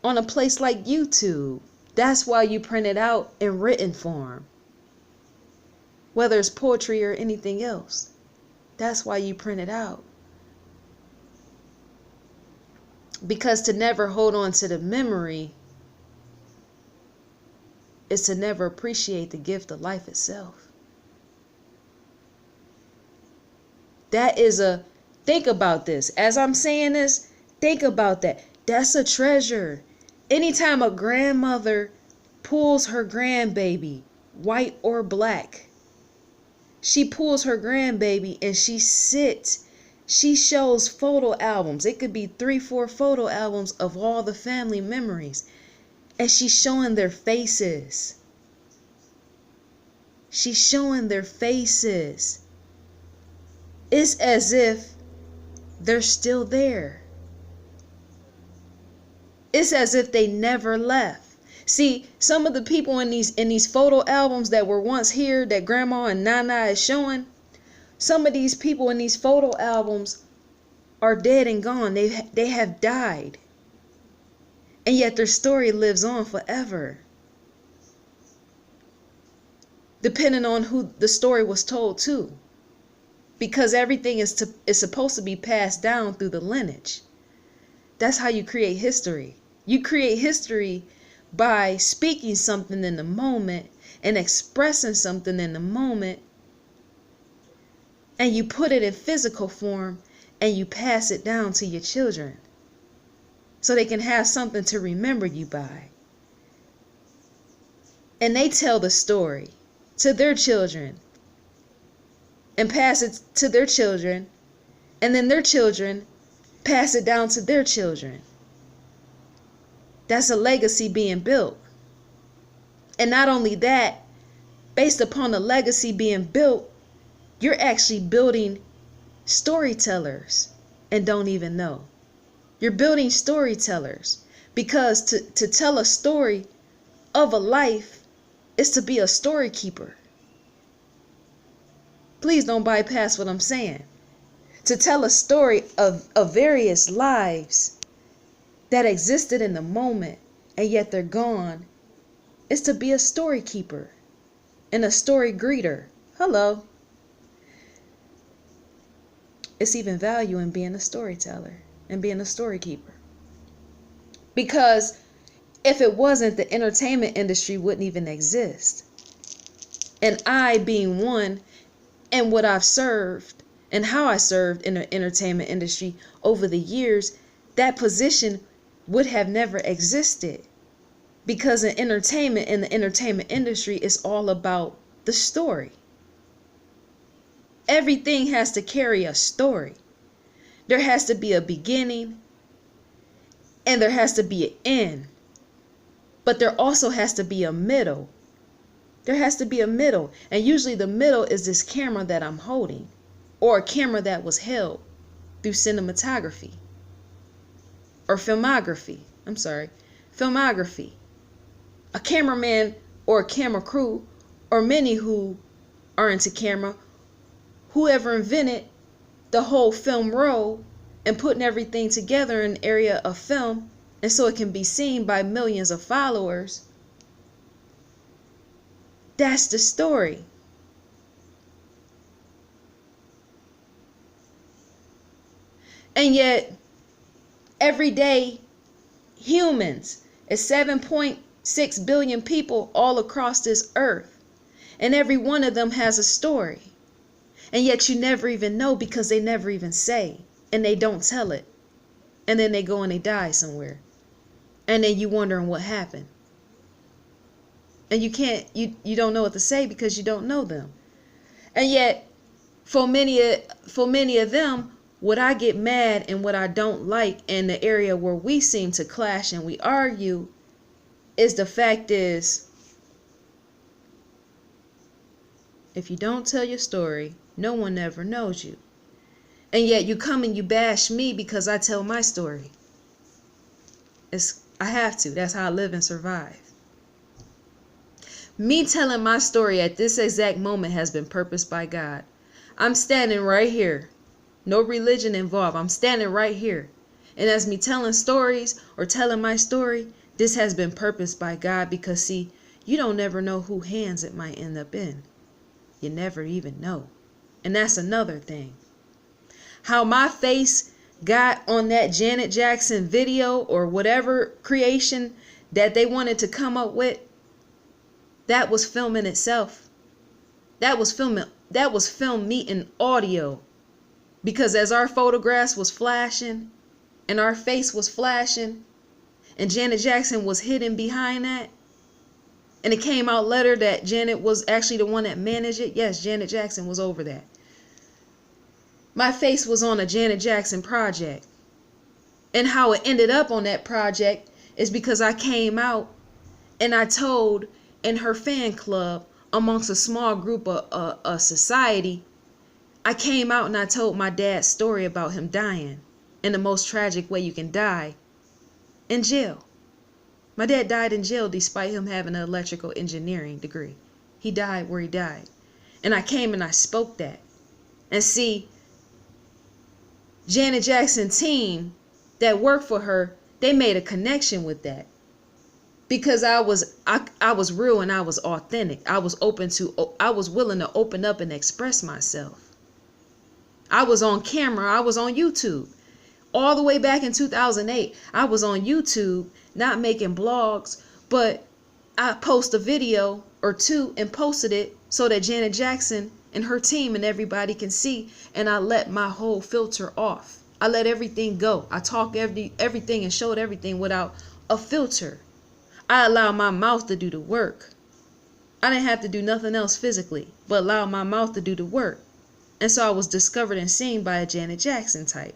on a place like YouTube. That's why you print it out in written form. Whether it's poetry or anything else. That's why you print it out. Because to never hold on to the memory is to never appreciate the gift of life itself. Think about this. As I'm saying this, think about that. That's a treasure. Anytime a grandmother pulls her grandbaby, white or black, she pulls her grandbaby and she sits. She shows photo albums. It could be 3-4 photo albums of all the family memories. And she's showing their faces. She's showing their faces. It's as if they're still there. It's as if they never left. See, some of the people in these photo albums that were once here, that Grandma and Nana is showing, some of these people in these photo albums are dead and gone. They have died. And yet their story lives on forever. Depending on who the story was told to. Because everything is supposed to be passed down through the lineage. That's how you create history. You create history by speaking something in the moment and expressing something in the moment. And you put it in physical form and you pass it down to your children so they can have something to remember you by. And they tell the story to their children and pass it to their children, and then their children pass it down to their children. That's a legacy being built. And not only that, based upon the legacy being built, you're actually building storytellers and don't even know. You're building storytellers, because to tell a story of a life is to be a story keeper. Please don't bypass what I'm saying. To tell a story of various lives that existed in the moment and yet they're gone is to be a story keeper and a story greeter. Hello. It's even value in being a storyteller and being a story keeper. Because if it wasn't, the entertainment industry wouldn't even exist. And I being one, and what I've served and how I served in the entertainment industry over the years, that position would have never existed. Because in the entertainment industry is all about the story. Everything has to carry a story. There has to be a beginning and there has to be an end. But there also has to be a middle. There has to be a middle. And usually the middle is this camera that I'm holding. or a camera that was held through cinematography or filmography. Filmography. A cameraman or a camera crew, or many who are into camera, whoever invented the whole film roll and putting everything together in an area of film, and so it can be seen by millions of followers. That's the story. And yet, everyday humans, is 7.6 billion people all across this earth. And every one of them has a story. And yet you never even know, because they never even say. And they don't tell it. And then they go and they die somewhere. And then you wondering what happened. And you don't know what to say because you don't know them. And yet, for many of them, what I get mad and what I don't like, in the area where we seem to clash and we argue, is the fact is, if you don't tell your story, no one ever knows you. And yet you come and you bash me because I tell my story. I have to. That's how I live and survive. Me telling my story at this exact moment has been purposed by God. I'm standing right here. No religion involved. I'm standing right here. And as me telling stories or telling my story, this has been purposed by God, because see, you don't never know who hands it might end up in. You never even know. And that's another thing. How my face got on that Janet Jackson video or whatever creation that they wanted to come up with, that was film in itself. That was film meeting audio. Because as our photographs was flashing and our face was flashing and Janet Jackson was hidden behind that, and it came out later that Janet was actually the one that managed it. Yes, Janet Jackson was over that. My face was on a Janet Jackson project. And how it ended up on that project is because I came out and I told in her fan club, amongst a small group of a society, I came out and I told my dad's story about him dying in the most tragic way you can die, in jail. My dad died in jail despite him having an electrical engineering degree. He died where he died. And I came and I spoke that. And see, Janet Jackson team that worked for her, they made a connection with that. Because I was real and I was authentic. I was willing to open up and express myself. I was on camera. I was on YouTube. All the way back in 2008, I was on YouTube, not making blogs, but I post a video or two and posted it so that Janet Jackson and her team and everybody can see. And I let my whole filter off. I let everything go. I talk everything and showed everything without a filter. I allowed my mouth to do the work. I didn't have to do nothing else physically, but allow my mouth to do the work. And so I was discovered and seen by a Janet Jackson type.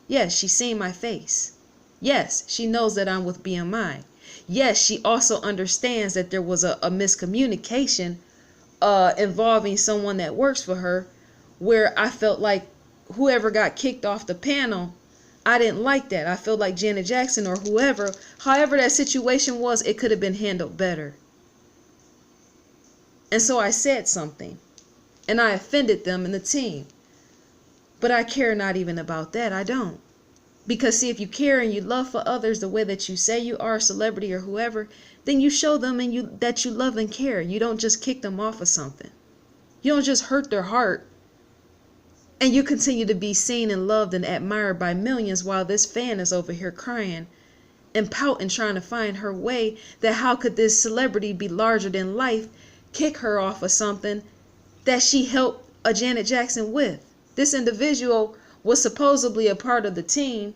Yes, she's seen my face. Yes, she knows that I'm with BMI. Yes, she also understands that there was a miscommunication involving someone that works for her, where I felt like whoever got kicked off the panel, I didn't like that. I felt like Janet Jackson or whoever, however that situation was, it could have been handled better. And so I said something. And I offended them and the team. But I care not even about that. I don't. Because see, if you care and you love for others the way that you say you are, a celebrity or whoever, then you show them that you love and care. You don't just kick them off of something. You don't just hurt their heart. And you continue to be seen and loved and admired by millions while this fan is over here crying and pouting, trying to find her way, that how could this celebrity be larger than life kick her off of something that she helped a Janet Jackson with. This individual was supposedly a part of the team,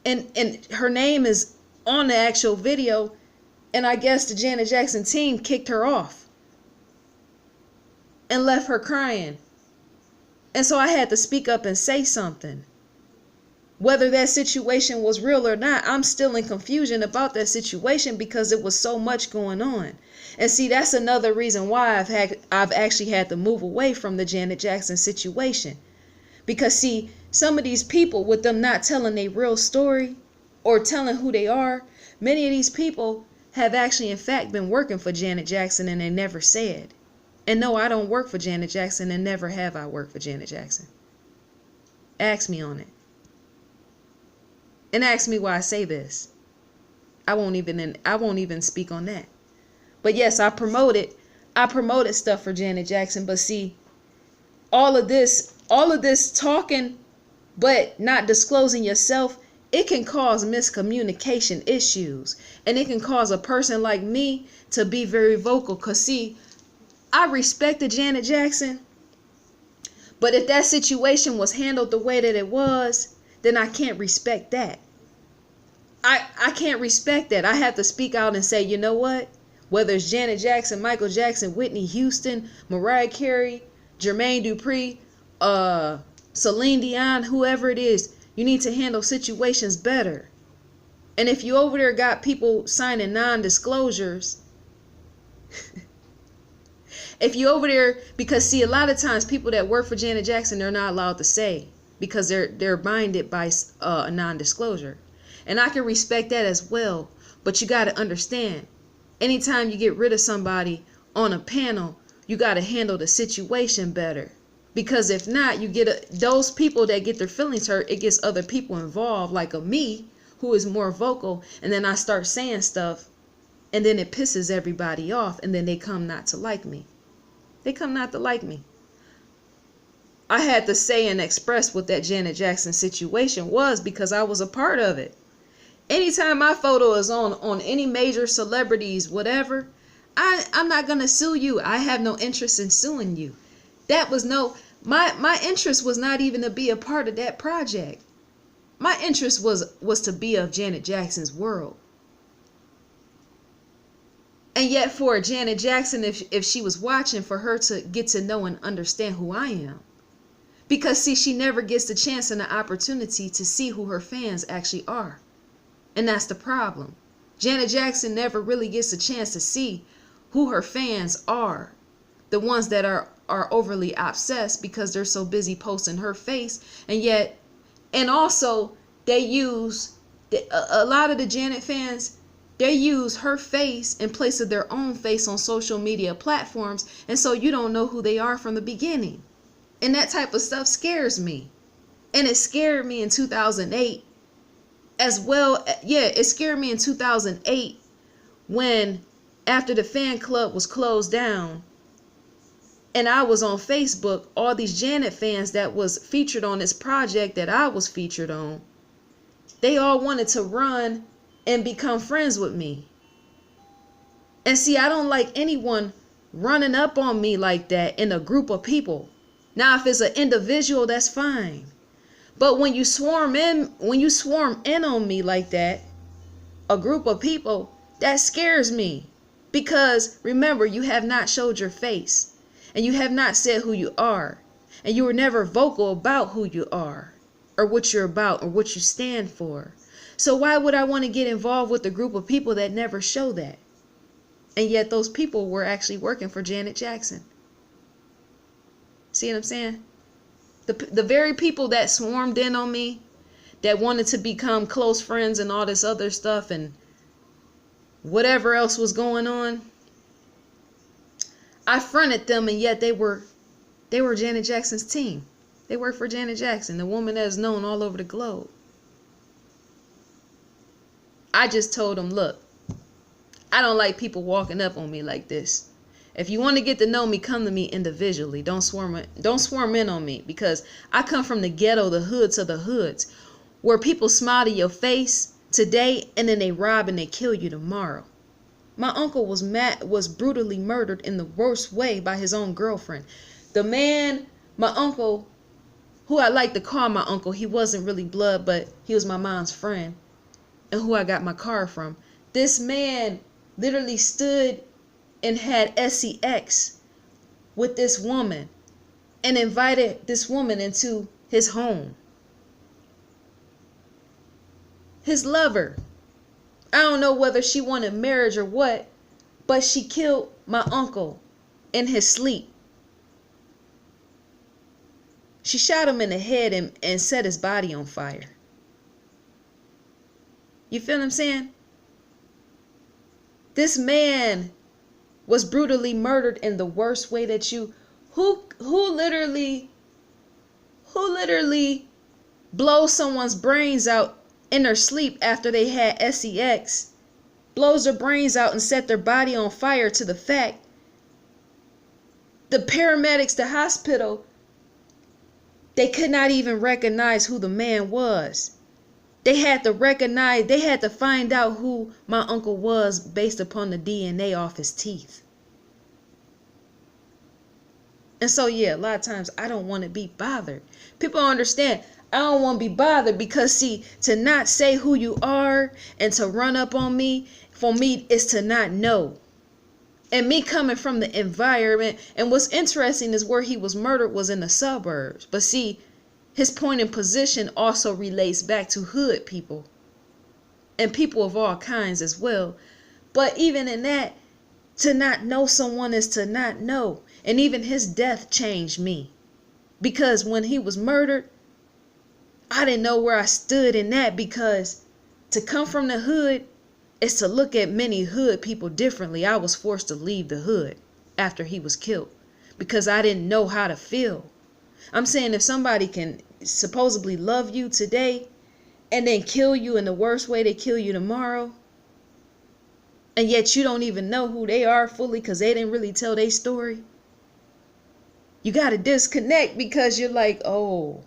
and her name is on the actual video, and I guess the Janet Jackson team kicked her off and left her crying. And so I had to speak up and say something. Whether that situation was real or not, I'm still in confusion about that situation because it was so much going on. And see, that's another reason why I've actually had to move away from the Janet Jackson situation. Because see, some of these people, with them not telling their real story or telling who they are, many of these people have actually in fact been working for Janet Jackson and they never said. And no, I don't work for Janet Jackson and never have I worked for Janet Jackson. Ask me on it. And ask me why I say this. I won't even speak on that. But yes, I promoted stuff for Janet Jackson. But see, all of this talking, but not disclosing yourself, it can cause miscommunication issues. And it can cause a person like me to be very vocal. Because see, I respected Janet Jackson. But if that situation was handled the way that it was, then I can't respect that. I can't respect that. I have to speak out and say, you know what? Whether it's Janet Jackson, Michael Jackson, Whitney Houston, Mariah Carey, Jermaine Dupri, Celine Dion, whoever it is, you need to handle situations better. And if you over there got people signing non-disclosures, if you over there, because see, a lot of times people that work for Janet Jackson, they're not allowed to say because they're binded by a non-disclosure. And I can respect that as well. But you got to understand, anytime you get rid of somebody on a panel, you got to handle the situation better. Because if not, you get those people that get their feelings hurt, it gets other people involved, like me, who is more vocal. And then I start saying stuff and then it pisses everybody off. And then they come not to like me. They come not to like me. I had to say and express what that Janet Jackson situation was because I was a part of it. Anytime my photo is on any major celebrities, whatever, I'm not going to sue you. I have no interest in suing you. That was my interest was not even to be a part of that project. My interest was to be of Janet Jackson's world. And yet for Janet Jackson, if she was watching, for her to get to know and understand who I am. Because see, she never gets the chance and the opportunity to see who her fans actually are. And that's the problem. Janet Jackson never really gets a chance to see who her fans are. The ones that are overly obsessed because they're so busy posting her face. And also they use, a lot of the Janet fans, they use her face in place of their own face on social media platforms. And so you don't know who they are from the beginning. And that type of stuff scares me. And it scared me in 2008 as well. Yeah, it scared me in 2008 when, after the fan club was closed down and I was on Facebook, all these Janet fans that was featured on this project that I was featured on, they all wanted to run and become friends with me. And see, I don't like anyone running up on me like that in a group of people. Now, if it's an individual, that's fine. But when you swarm in on me like that, a group of people, that scares me. Because remember, you have not showed your face and you have not said who you are. And you were never vocal about who you are or what you're about or what you stand for. So why would I want to get involved with a group of people that never show that? And yet those people were actually working for Janet Jackson. See what I'm saying? The very people that swarmed in on me, that wanted to become close friends and all this other stuff and whatever else was going on, I fronted them, and yet they were Janet Jackson's team. They worked for Janet Jackson, the woman that is known all over the globe. I just told them, look, I don't like people walking up on me like this. If you want to get to know me, come to me individually. Don't swarm in on me, because I come from the ghetto, the hoods of the hoods, where people smile to your face today and then they rob and they kill you tomorrow. My uncle was brutally murdered in the worst way by his own girlfriend. The man, my uncle, who I like to call my uncle, he wasn't really blood, but he was my mom's friend and who I got my car from. This man literally stood and had sex with this woman and invited this woman into his home. his lover. I don't know whether she wanted marriage or what, but she killed my uncle in his sleep. She shot him in the head and set his body on fire. You feel what I'm saying? This man was brutally murdered in the worst way that who literally blows someone's brains out in their sleep after they had sex, blows their brains out and set their body on fire to the fact the paramedics, the hospital, they could not even recognize who the man was. They had to find out who my uncle was based upon the DNA off his teeth. And so, yeah, a lot of times I don't want to be bothered. People don't understand. I don't want to be bothered because, see, to not say who you are and to run up on me, for me, is to not know. And me coming from the environment, and what's interesting is where he was murdered was in the suburbs. But see, his point in position also relates back to hood people and people of all kinds as well. But even in that, to not know someone is to not know. And even his death changed me. Because when he was murdered, I didn't know where I stood in that, because to come from the hood is to look at many hood people differently. I was forced to leave the hood after he was killed because I didn't know how to feel. I'm saying if somebody can supposedly love you today and then kill you in the worst way they kill you tomorrow, and yet you don't even know who they are fully because they didn't really tell their story, you got to disconnect because you're like, oh,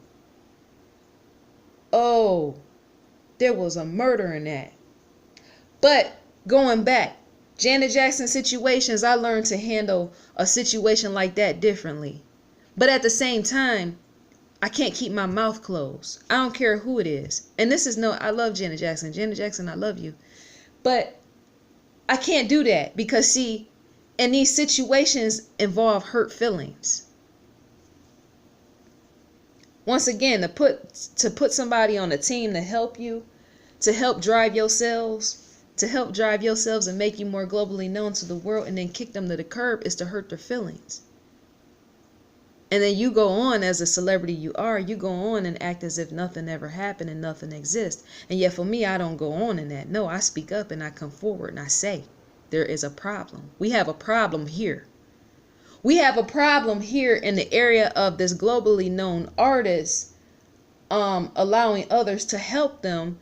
there was a murder in that. But going back, Janet Jackson situations, I learned to handle a situation like that differently. But at the same time, I can't keep my mouth closed. I don't care who it is. And this is I love Janet Jackson. Janet Jackson, I love you. But I can't do that because, see, and these situations involve hurt feelings. Once again, to put somebody on a team to help you, to help drive yourselves and make you more globally known to the world, and then kick them to the curb, is to hurt their feelings. And then you go on as a celebrity you go on and act as if nothing ever happened and nothing exists. And yet for me, I don't go on in that. No, I speak up and I come forward and I say, there is a problem. We have a problem here. We have a problem here in the area of this globally known artist allowing others to help them.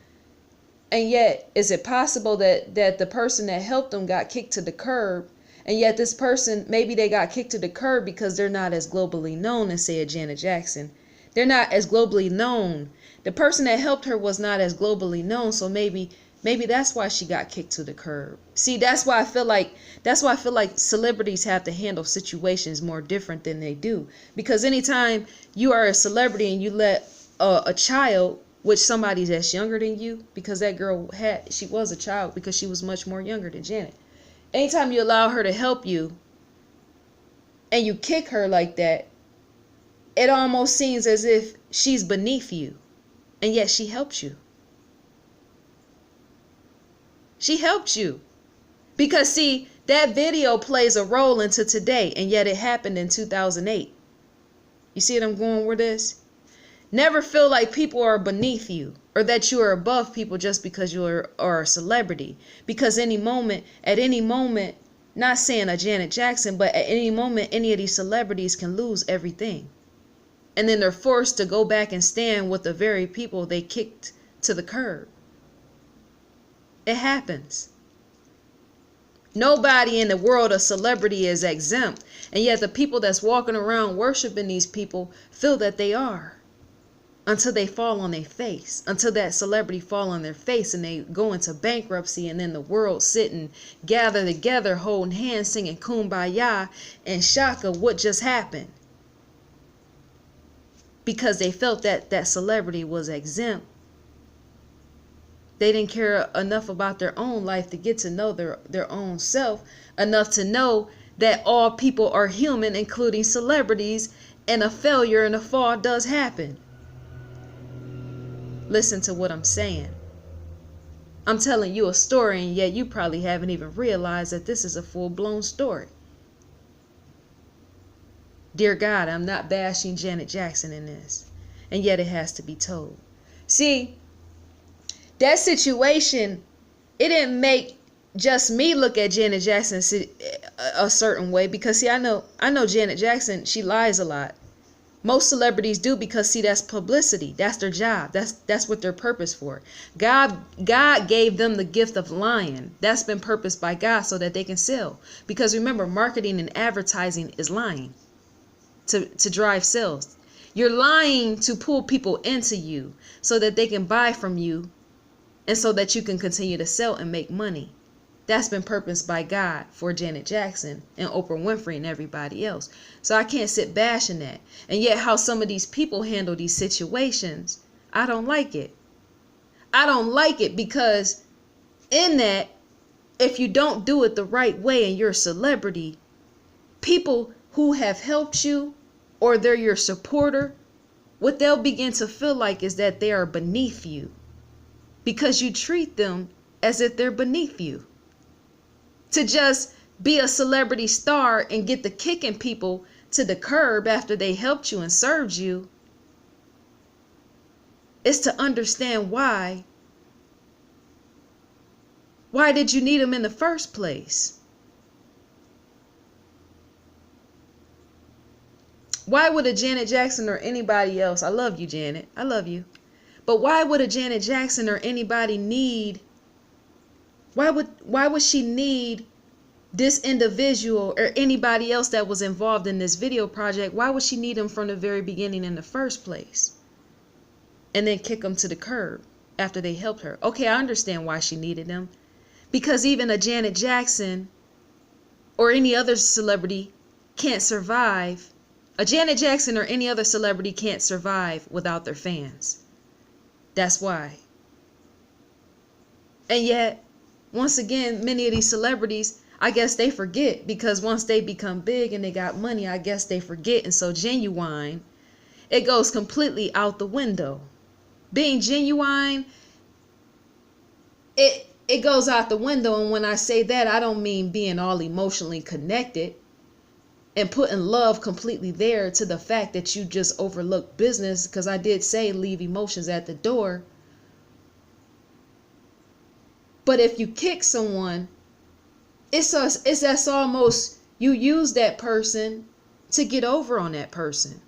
And yet, is it possible that the person that helped them got kicked to the curb? And yet this person, maybe they got kicked to the curb because they're not as globally known as, say, a Janet Jackson. They're not as globally known. The person that helped her was not as globally known. So maybe that's why she got kicked to the curb. See, that's why I feel like celebrities have to handle situations more different than they do. Because anytime you are a celebrity and you let a child, which somebody that's younger than you, because that girl she was a child because she was much more younger than Janet. Anytime you allow her to help you and you kick her like that, it almost seems as if she's beneath you. And yet she helps you. She helped you. Because, see, that video plays a role into today, and yet it happened in 2008. You see what I'm going with this? Never feel like people are beneath you or that you are above people just because you are a celebrity. Because at any moment, not saying a Janet Jackson, but at any moment, any of these celebrities can lose everything. And then they're forced to go back and stand with the very people they kicked to the curb. It happens. Nobody in the world of celebrity is exempt. And yet the people that's walking around worshiping these people feel that they are. Until they fall on their face, until that celebrity fall on their face and they go into bankruptcy, and then the world sit and gather together, holding hands, singing Kumbaya and shock of what just happened. Because they felt that that celebrity was exempt. They didn't care enough about their own life to get to know their own self, enough to know that all people are human, including celebrities, and a failure and a fall does happen. Listen to what I'm saying. I'm telling you a story, and yet you probably haven't even realized that this is a full-blown story. Dear God, I'm not bashing Janet Jackson in this, and yet it has to be told. See, that situation, it didn't make just me look at Janet Jackson a certain way, because see, I know Janet Jackson, she lies a lot. Most celebrities do, because see, that's publicity. That's their job. That's what they're purpose for. God gave them the gift of lying. That's been purposed by God so that they can sell. Because remember, marketing and advertising is lying to drive sales. You're lying to pull people into you so that they can buy from you, and so that you can continue to sell and make money. That's been purposed by God for Janet Jackson and Oprah Winfrey and everybody else. So I can't sit bashing that. And yet how some of these people handle these situations, I don't like it. I don't like it, because in that, if you don't do it the right way and you're a celebrity, people who have helped you, or they're your supporter, what they'll begin to feel like is that they are beneath you, because you treat them as if they're beneath you. To just be a celebrity star and get the kicking people to the curb after they helped you and served you, is to understand why. Why did you need them in the first place? Why would a Janet Jackson or anybody else, I love you, Janet, I love you, but why would a Janet Jackson or anybody need, why would she need this individual or anybody else that was involved in this video project? Why would she need them from the very beginning in the first place, and then kick them to the curb after they helped her? Okay, I understand why she needed them, because even a Janet Jackson or any other celebrity can't survive. A Janet Jackson or any other celebrity can't survive without their fans. That's why. And yet, once again, many of these celebrities, I guess they forget, because once they become big and they got money, I guess they forget. And so genuine, it goes completely out the window. Being genuine, it goes out the window. And when I say that, I don't mean being all emotionally connected and putting love completely there to the fact that you just overlook business, because I did say leave emotions at the door. But if you kick someone, it's that's almost, you use that person to get over on that person.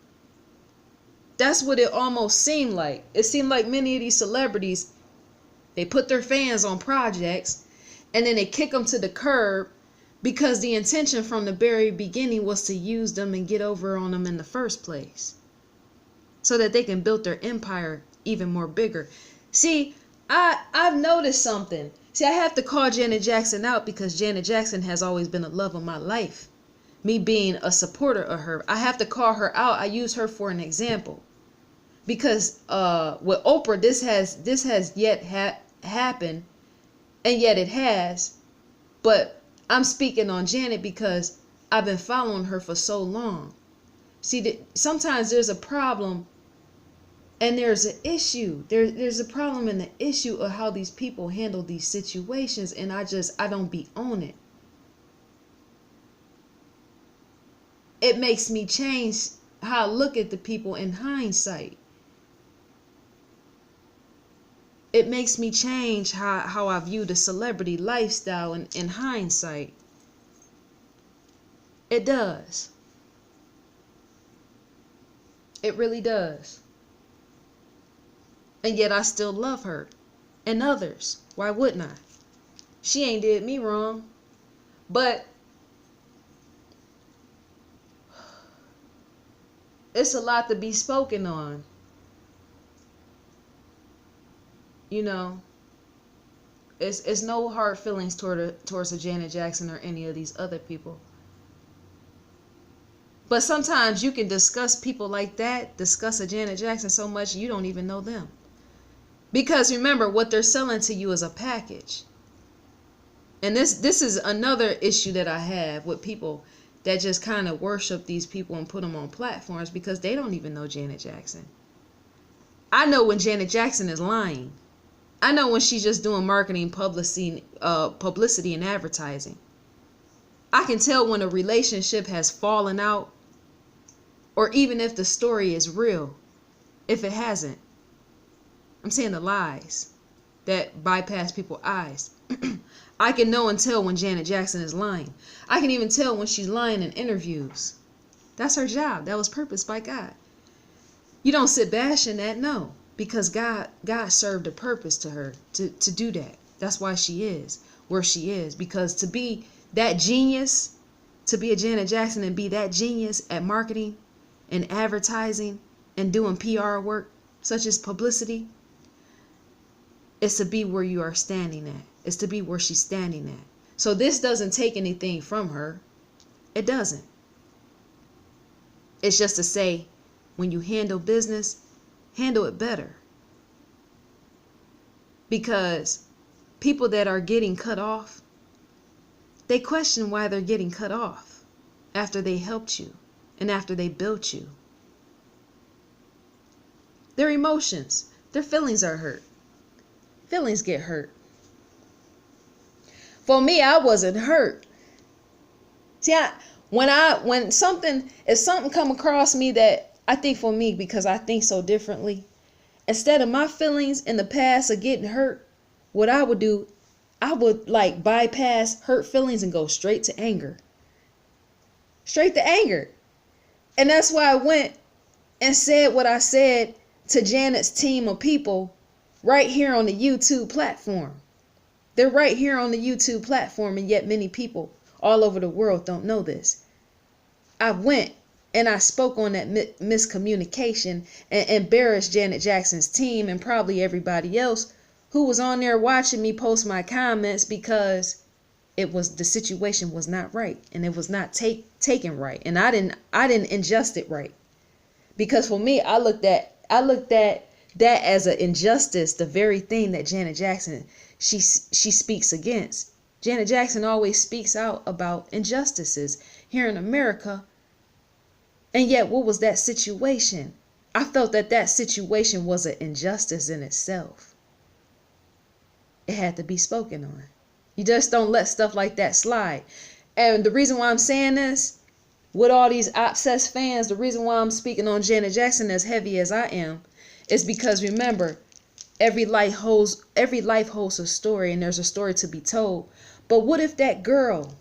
That's what it almost seemed like. It seemed like many of these celebrities, they put their fans on projects and then they kick them to the curb, because the intention from the very beginning was to use them and get over on them in the first place, so that they can build their empire even more bigger. See, I've noticed something. See, I have to call Janet Jackson out, because Janet Jackson has always been a love of my life. Me being a supporter of her, I have to call her out. I use her for an example, because with Oprah, this has yet happened, and yet it has. But I'm speaking on Janet because I've been following her for so long. See, sometimes there's a problem and there's an issue. There's a problem in the issue of how these people handle these situations, and I don't be on it. It makes me change how I look at the people in hindsight. It makes me change how I view the celebrity lifestyle in hindsight. It does. It really does. And yet I still love her and others. Why wouldn't I? She ain't did me wrong. But it's a lot to be spoken on. You know, it's no hard feelings towards a Janet Jackson or any of these other people. But sometimes you can discuss people like that, discuss a Janet Jackson so much you don't even know them. Because remember, what they're selling to you is a package. And this is another issue that I have with people that just kind of worship these people and put them on platforms, because they don't even know Janet Jackson. I know when Janet Jackson is lying. I know when she's just doing marketing, publicity and advertising. I can tell when a relationship has fallen out, or even if the story is real, if it hasn't. I'm saying the lies that bypass people's eyes. I can know and tell when Janet Jackson is lying. I can even tell when she's lying in interviews. That's her job. That was purposed by God. You don't sit bashing that, no, because God served a purpose to her to do that. That's why she is where she is, because to be that genius, to be a Janet Jackson and be that genius at marketing and advertising and doing PR work, such as publicity, is to be where you are standing at. It's to be where she's standing at. So this doesn't take anything from her. It doesn't. It's just to say, when you handle business, handle it better. Because people that are getting cut off, they question why they're getting cut off after they helped you and after they built you. Their emotions, their feelings are hurt. Feelings get hurt. For me, I wasn't hurt. See, if something come across me that I think, for me, because I think so differently, instead of my feelings in the past of getting hurt, what I would do, I would like bypass hurt feelings and go straight to anger. Straight to anger. And that's why I went and said what I said to Janet's team of people right here on the YouTube platform. They're right here on the YouTube platform, and yet many people all over the world don't know this. I went and I spoke on that miscommunication and embarrassed Janet Jackson's team and probably everybody else who was on there watching me post my comments, because the situation was not right, and it was not taken right, and I didn't ingest it right. Because for me, I looked at that as an injustice, the very thing that Janet Jackson she speaks against. Janet Jackson always speaks out about injustices here in America. And yet, what was that situation? I felt that situation was an injustice in itself. It had to be spoken on. You just don't let stuff like that slide. And the reason why I'm saying this, with all these obsessed fans, the reason why I'm speaking on Janet Jackson as heavy as I am, is because, remember, every life holds a story, and there's a story to be told. But what if that girl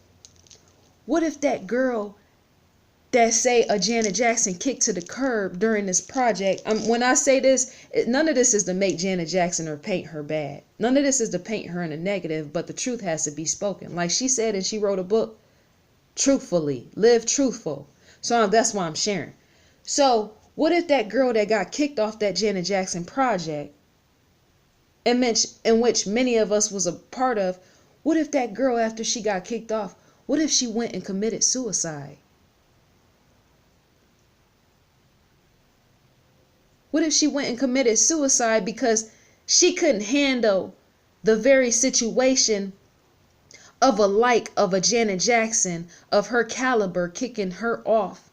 that say a Janet Jackson kicked to the curb during this project? When I say this, none of this is to make Janet Jackson or paint her bad. None of this is to paint her in a negative, but the truth has to be spoken. Like she said, and she wrote a book, truthfully, live truthful. So that's why I'm sharing. So what if that girl that got kicked off that Janet Jackson project, in which many of us was a part of, what if that girl, after she got kicked off, what if she went and committed suicide? What if she went and committed suicide because she couldn't handle the very situation of a Janet Jackson of her caliber kicking her off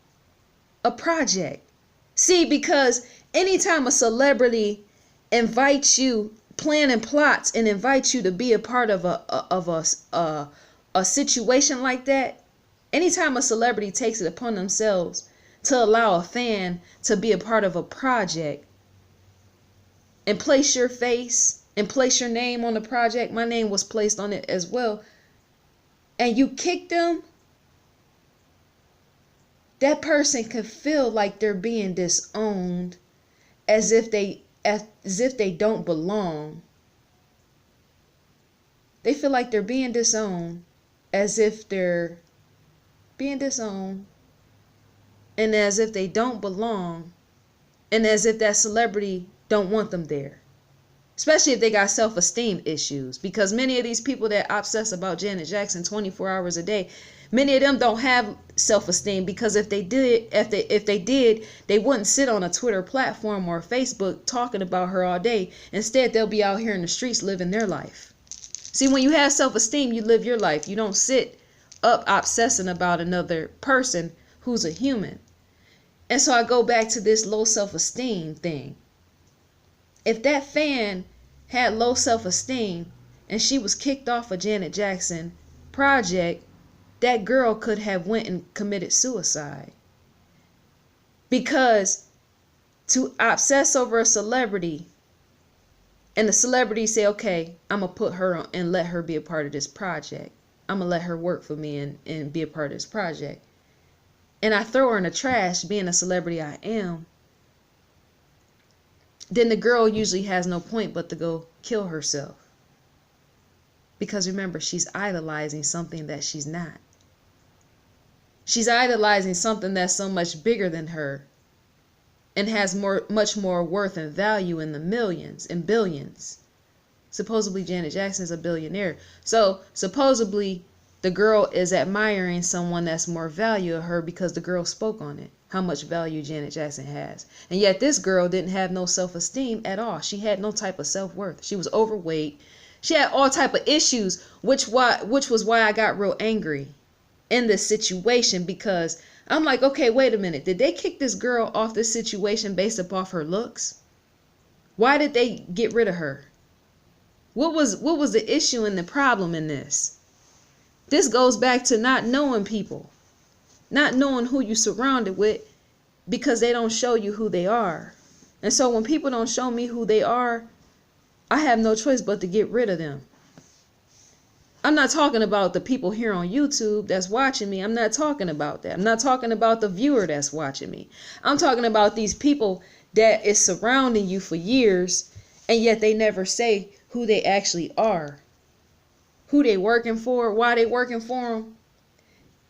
a project? See, because anytime a celebrity invites you, planning plots, and invites you to be a part of a situation like that, anytime a celebrity takes it upon themselves to allow a fan to be a part of a project and place your face and place your name on the project, my name was placed on it as well, and you kick them, that person could feel like they're being disowned, as if they don't belong. They feel like they're being disowned, as if they're being disowned, and as if they don't belong, and as if that celebrity don't want them there. Especially if they got self-esteem issues, because many of these people that obsess about Janet Jackson 24 hours a day, many of them don't have self-esteem, because if they did, they wouldn't sit on a Twitter platform or Facebook talking about her all day. Instead, they'll be out here in the streets living their life. See, when you have self-esteem, you live your life. You don't sit up obsessing about another person who's a human. And so I go back to this low self-esteem thing. If that fan had low self-esteem, and she was kicked off a Janet Jackson project, that girl could have went and committed suicide. Because to obsess over a celebrity, and the celebrity say, okay, I'm going to put her on and let her be a part of this project. I'm going to let her work for me and be a part of this project. And I throw her in the trash, being a celebrity I am. Then the girl usually has no point but to go kill herself. Because remember, she's idolizing something that she's not. She's idolizing something that's so much bigger than her and has much more worth and value in the millions and billions. Supposedly Janet Jackson's a billionaire. So supposedly the girl is admiring someone that's more value of her because the girl spoke on it, how much value Janet Jackson has. And yet this girl didn't have no self-esteem at all. She had no type of self-worth. She was overweight. She had all type of issues, which was why I got real angry in this situation, because I'm like, okay, wait a minute. Did they kick this girl off this situation based upon her looks? Why did they get rid of her? What was the issue and the problem in this? This goes back to not knowing people, not knowing who you surrounded with, because they don't show you who they are. And so when people don't show me who they are, I have no choice but to get rid of them. I'm not talking about the people here on YouTube that's watching me. I'm not talking about that. I'm not talking about the viewer that's watching me. I'm talking about these people that is surrounding you for years, and yet they never say who they actually are, who they working for, why they working for them.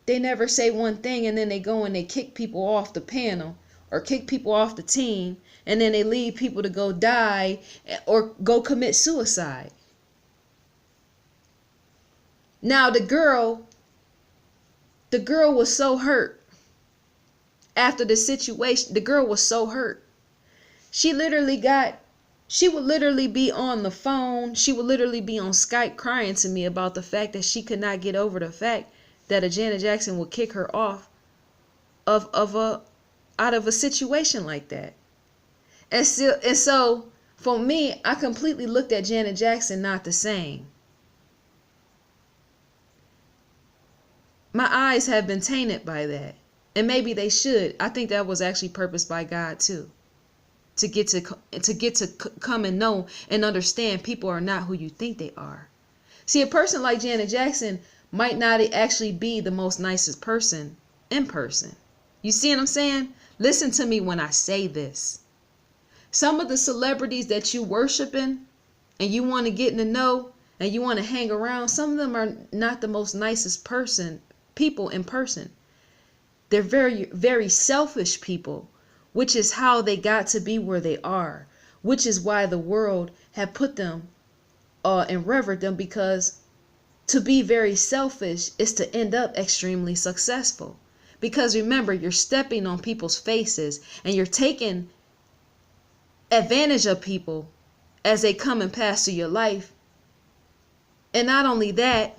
They never say one thing, and then they go and they kick people off the panel or kick people off the team, and then they leave people to go die or go commit suicide. Now the girl was so hurt after the situation. The girl was so hurt. She would literally be on the phone. She would literally be on Skype crying to me about the fact that she could not get over the fact that a Janet Jackson would kick her off out of a situation like that. And so for me, I completely looked at Janet Jackson not the same. My eyes have been tainted by that. And maybe they should. I think that was actually purposed by God too. To get to come and know and understand people are not who you think they are. See, a person like Janet Jackson might not actually be the most nicest person in person. You see what I'm saying? Listen to me when I say this. Some of the celebrities that you worshiping and you want to get to know and you want to hang around, some of them are not the most nicest people in person. They're very, very selfish people, which is how they got to be where they are, which is why the world had put them and revered them, because to be very selfish is to end up extremely successful. Because remember, you're stepping on people's faces and you're taking advantage of people as they come and pass through your life. And not only that,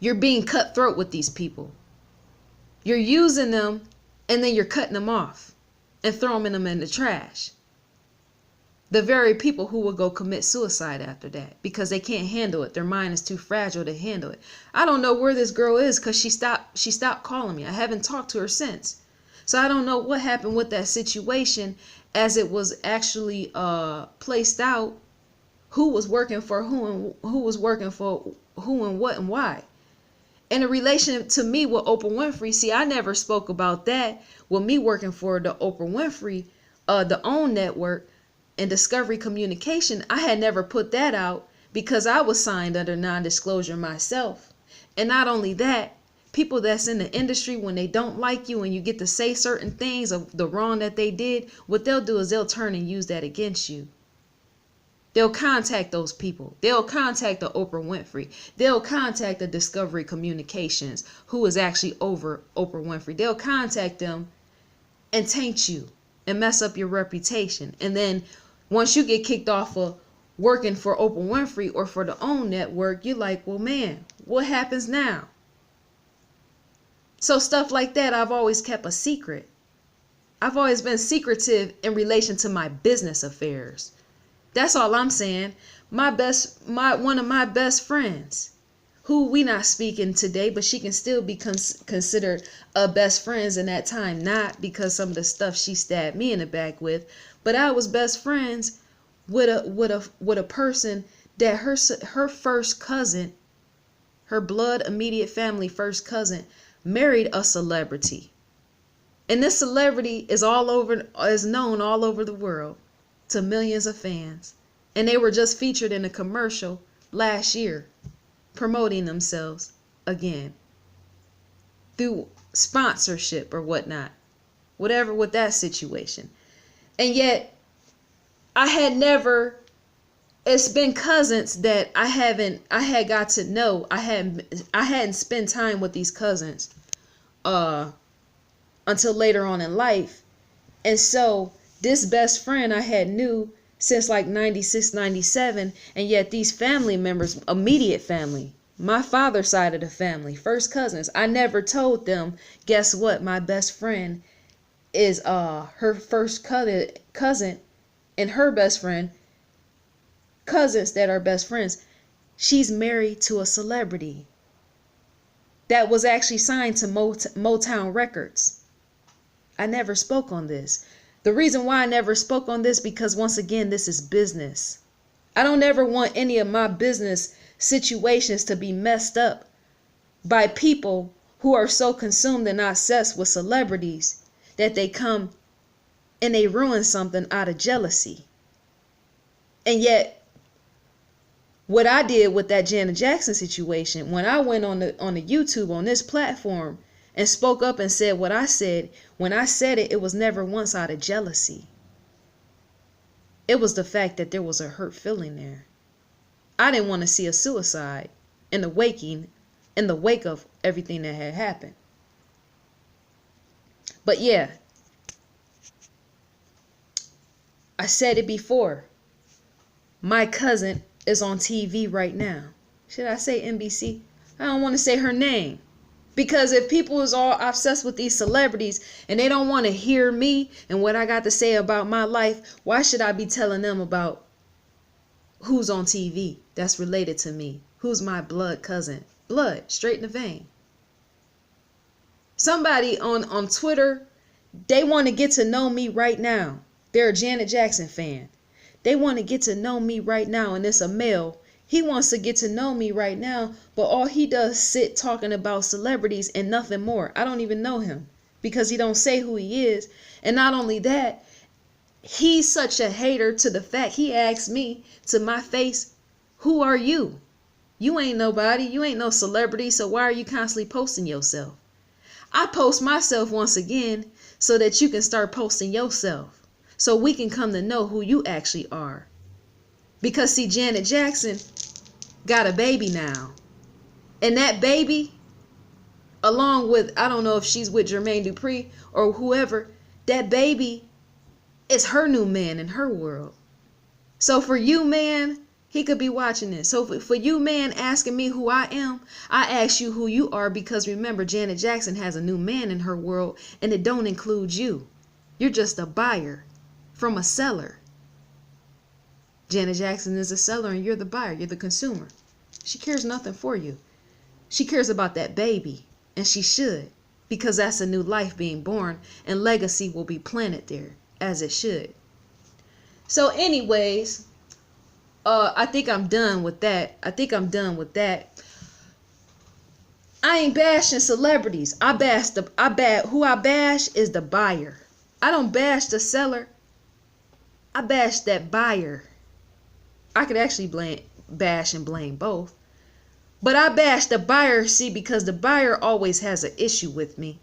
you're being cutthroat with these people. You're using them and then you're cutting them off and throwing them in the trash. The very people who will go commit suicide after that because they can't handle it. Their mind is too fragile to handle it. I don't know where this girl is because she stopped calling me. I haven't talked to her since. So I don't know what happened with that situation as it was actually placed out. Who was working for who and who was working for who and what and why. In a relation to me with Oprah Winfrey, see, I never spoke about that with me working for the Oprah Winfrey, the OWN network and Discovery Communication. I had never put that out because I was signed under non-disclosure myself. And not only that, people that's in the industry, when they don't like you and you get to say certain things of the wrong that they did, what they'll do is they'll turn and use that against you. They'll contact those people. They'll contact the Oprah Winfrey. They'll contact the Discovery Communications, who is actually over Oprah Winfrey. They'll contact them and taint you and mess up your reputation. And then once you get kicked off of working for Oprah Winfrey or for the OWN network, you're like, well, man, what happens now? So stuff like that, I've always kept a secret. I've always been secretive in relation to my business affairs. That's all I'm saying. One of my best friends, who we not speaking today, but she can still be considered a best friends in that time, not because some of the stuff she stabbed me in the back with, but I was best friends with a person that her first cousin, her blood immediate family first cousin, married a celebrity. And this celebrity is known all over the world to millions of fans. And they were just featured in a commercial last year promoting themselves again through sponsorship or whatnot, whatever with that situation. And yet it's been cousins that I had got to know. I hadn't spent time with these cousins until later on in life. And so this best friend I had knew since like 96, 97, and yet these family members, immediate family, my father's side of the family, first cousins, I never told them, guess what? My best friend is her first cousin and her best friend, cousins that are best friends, she's married to a celebrity that was actually signed to Motown Records. I never spoke on this. The reason why I never spoke on this, because once again, this is business. I don't ever want any of my business situations to be messed up by people who are so consumed and obsessed with celebrities that they come and they ruin something out of jealousy. And yet, what I did with that Janet Jackson situation, when I went on the YouTube on this platform and spoke up and said what I said, when I said it, it was never once out of jealousy. It was the fact that there was a hurt feeling there. I didn't want to see a suicide in the wake of everything that had happened. But yeah, I said it before. My cousin is on TV right now. Should I say NBC? I don't want to say her name. Because if people is all obsessed with these celebrities and they don't want to hear me and what I got to say about my life, why should I be telling them about who's on TV that's related to me? Who's my blood cousin? Blood, straight in the vein. Somebody on Twitter, they want to get to know me right now. They're a Janet Jackson fan. They want to get to know me right now, and it's a male. He wants to get to know me right now, but all he does is sit talking about celebrities and nothing more. I don't even know him because he don't say who he is. And not only that, he's such a hater to the fact he asked me to my face, who are you? You ain't nobody. You ain't no celebrity. So why are you constantly posting yourself? I post myself once again so that you can start posting yourself, so we can come to know who you actually are. Because see, Janet Jackson got a baby now. And that baby, along with, I don't know if she's with Jermaine Dupri or whoever, that baby is her new man in her world. So for you, man, he could be watching this. So for you, man, asking me who I am, I ask you who you are, because remember, Janet Jackson has a new man in her world, and it don't include you. You're just a buyer from a seller. Janet Jackson is a seller and you're the buyer. You're the consumer. She cares nothing for you. She cares about that baby, and she should, because that's a new life being born, and legacy will be planted there as it should. So anyways, I think I'm done with that. I ain't bashing celebrities. Who I bash is the buyer. I don't bash the seller. I bash that buyer. I could actually bash and blame both. But I bash the buyer, see, because the buyer always has an issue with me.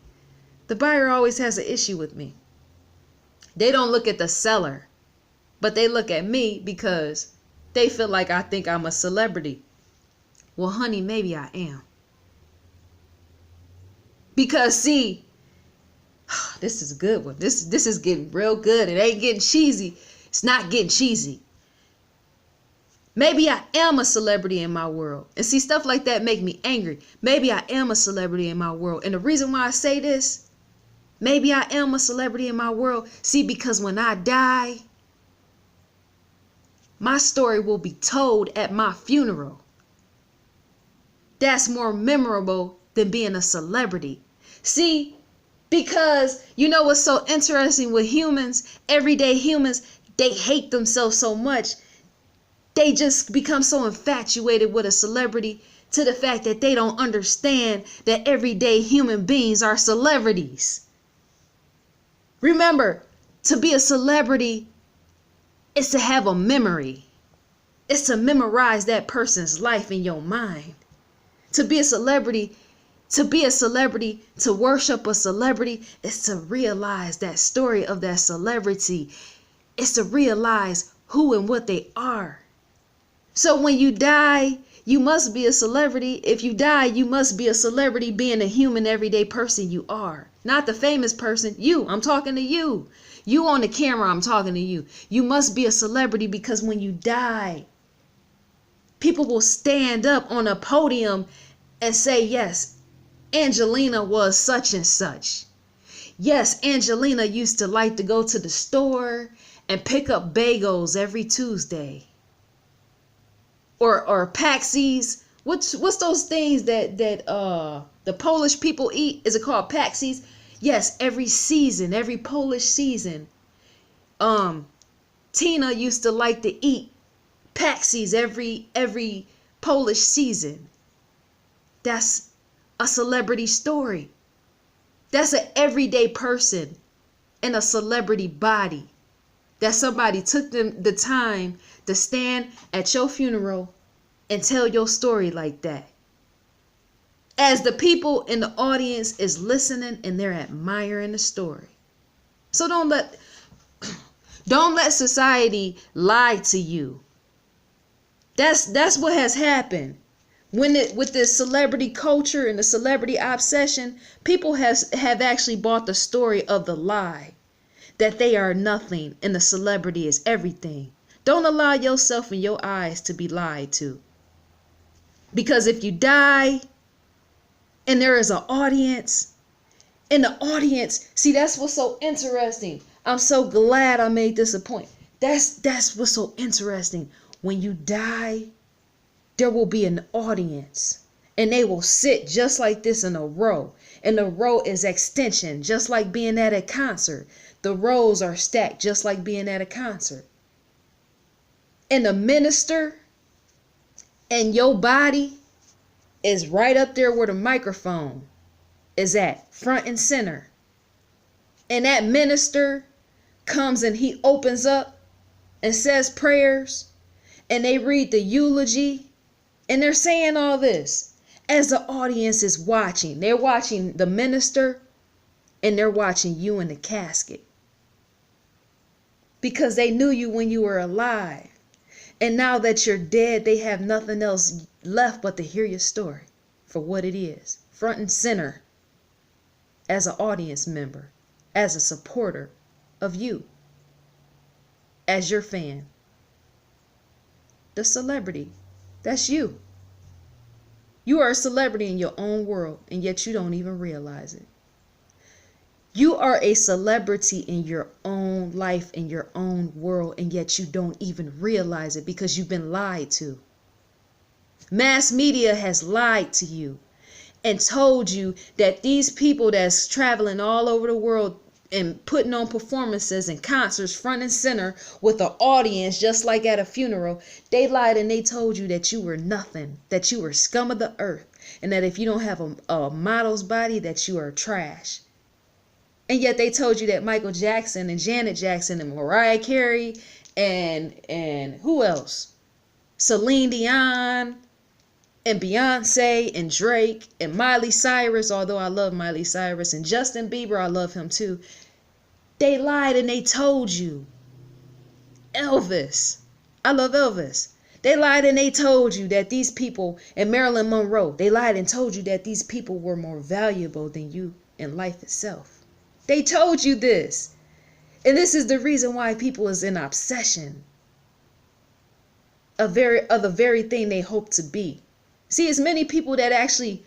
The buyer always has an issue with me. They don't look at the seller, but they look at me because they feel like I think I'm a celebrity. Well, honey, maybe I am. Because see, this is a good one. This is getting real good. It ain't getting cheesy. It's not getting cheesy. Maybe I am a celebrity in my world. And see, stuff like that make me angry. Maybe I am a celebrity in my world. And the reason why I say this, maybe I am a celebrity in my world. See, because when I die, My story will be told at my funeral. That's more memorable than being a celebrity. See, because you know what's so interesting with humans, everyday humans, they hate themselves so much. They just become so infatuated with a celebrity to the fact that they don't understand that everyday human beings are celebrities. Remember, to be a celebrity is to have a memory. It's to memorize that person's life in your mind. To be a celebrity, to worship a celebrity is to realize that story of that celebrity. It's to realize who and what they are. So when you die, you must be a celebrity. If you die, you must be a celebrity being a human, everyday person you are. Not the famous person. You, I'm talking to you. You on the camera, I'm talking to you. You must be a celebrity because when you die, people will stand up on a podium and say, yes, Angelina was such and such. Yes, Angelina used to like to go to the store and pick up bagels every Tuesday. Or Paxies. What's those things that the Polish people eat? Is it called Paxies? Yes, every season, every Polish season, Tina used to like to eat Paxies every Polish season. That's a celebrity story. That's an everyday person in a celebrity body. That somebody took them the time to stand at your funeral and tell your story like that. As the people in the audience is listening and they're admiring the story. So don't let society lie to you. That's what has happened. With this celebrity culture and the celebrity obsession, people have actually bought the story of the lie that they are nothing and the celebrity is everything. Don't allow yourself and your eyes to be lied to. Because if you die and there is an audience, in the audience, see, that's what's so interesting. I'm so glad I made this a point. That's what's so interesting. When you die, there will be an audience and they will sit just like this in a row. And the row is extension, just like being at a concert. The rows are stacked just like being at a concert. And the minister and your body is right up there where the microphone is at, front and center. And that minister comes and he opens up and says prayers and they read the eulogy and they're saying all this as the audience is watching. They're watching the minister and they're watching you in the casket because they knew you when you were alive. And now that you're dead, they have nothing else left but to hear your story for what it is, front and center, as an audience member, as a supporter of you, as your fan. The celebrity, that's you. You are a celebrity in your own world, and yet you don't even realize it. You are a celebrity in your own life, in your own world, and yet you don't even realize it because you've been lied to. Mass media has lied to you and told you that these people that's traveling all over the world and putting on performances and concerts front and center with an audience just like at a funeral, they lied and they told you that you were nothing, that you were scum of the earth, and that if you don't have a model's body, that you are trash. And yet they told you that Michael Jackson and Janet Jackson and Mariah Carey and who else? Celine Dion and Beyonce and Drake and Miley Cyrus, although I love Miley Cyrus, and Justin Bieber, I love him too. They lied and they told you. Elvis, I love Elvis. They lied and they told you that these people, and Marilyn Monroe, they lied and told you that these people were more valuable than you in life itself. They told you this. And this is the reason why people is in obsession of the very thing they hope to be. See, it's many people that actually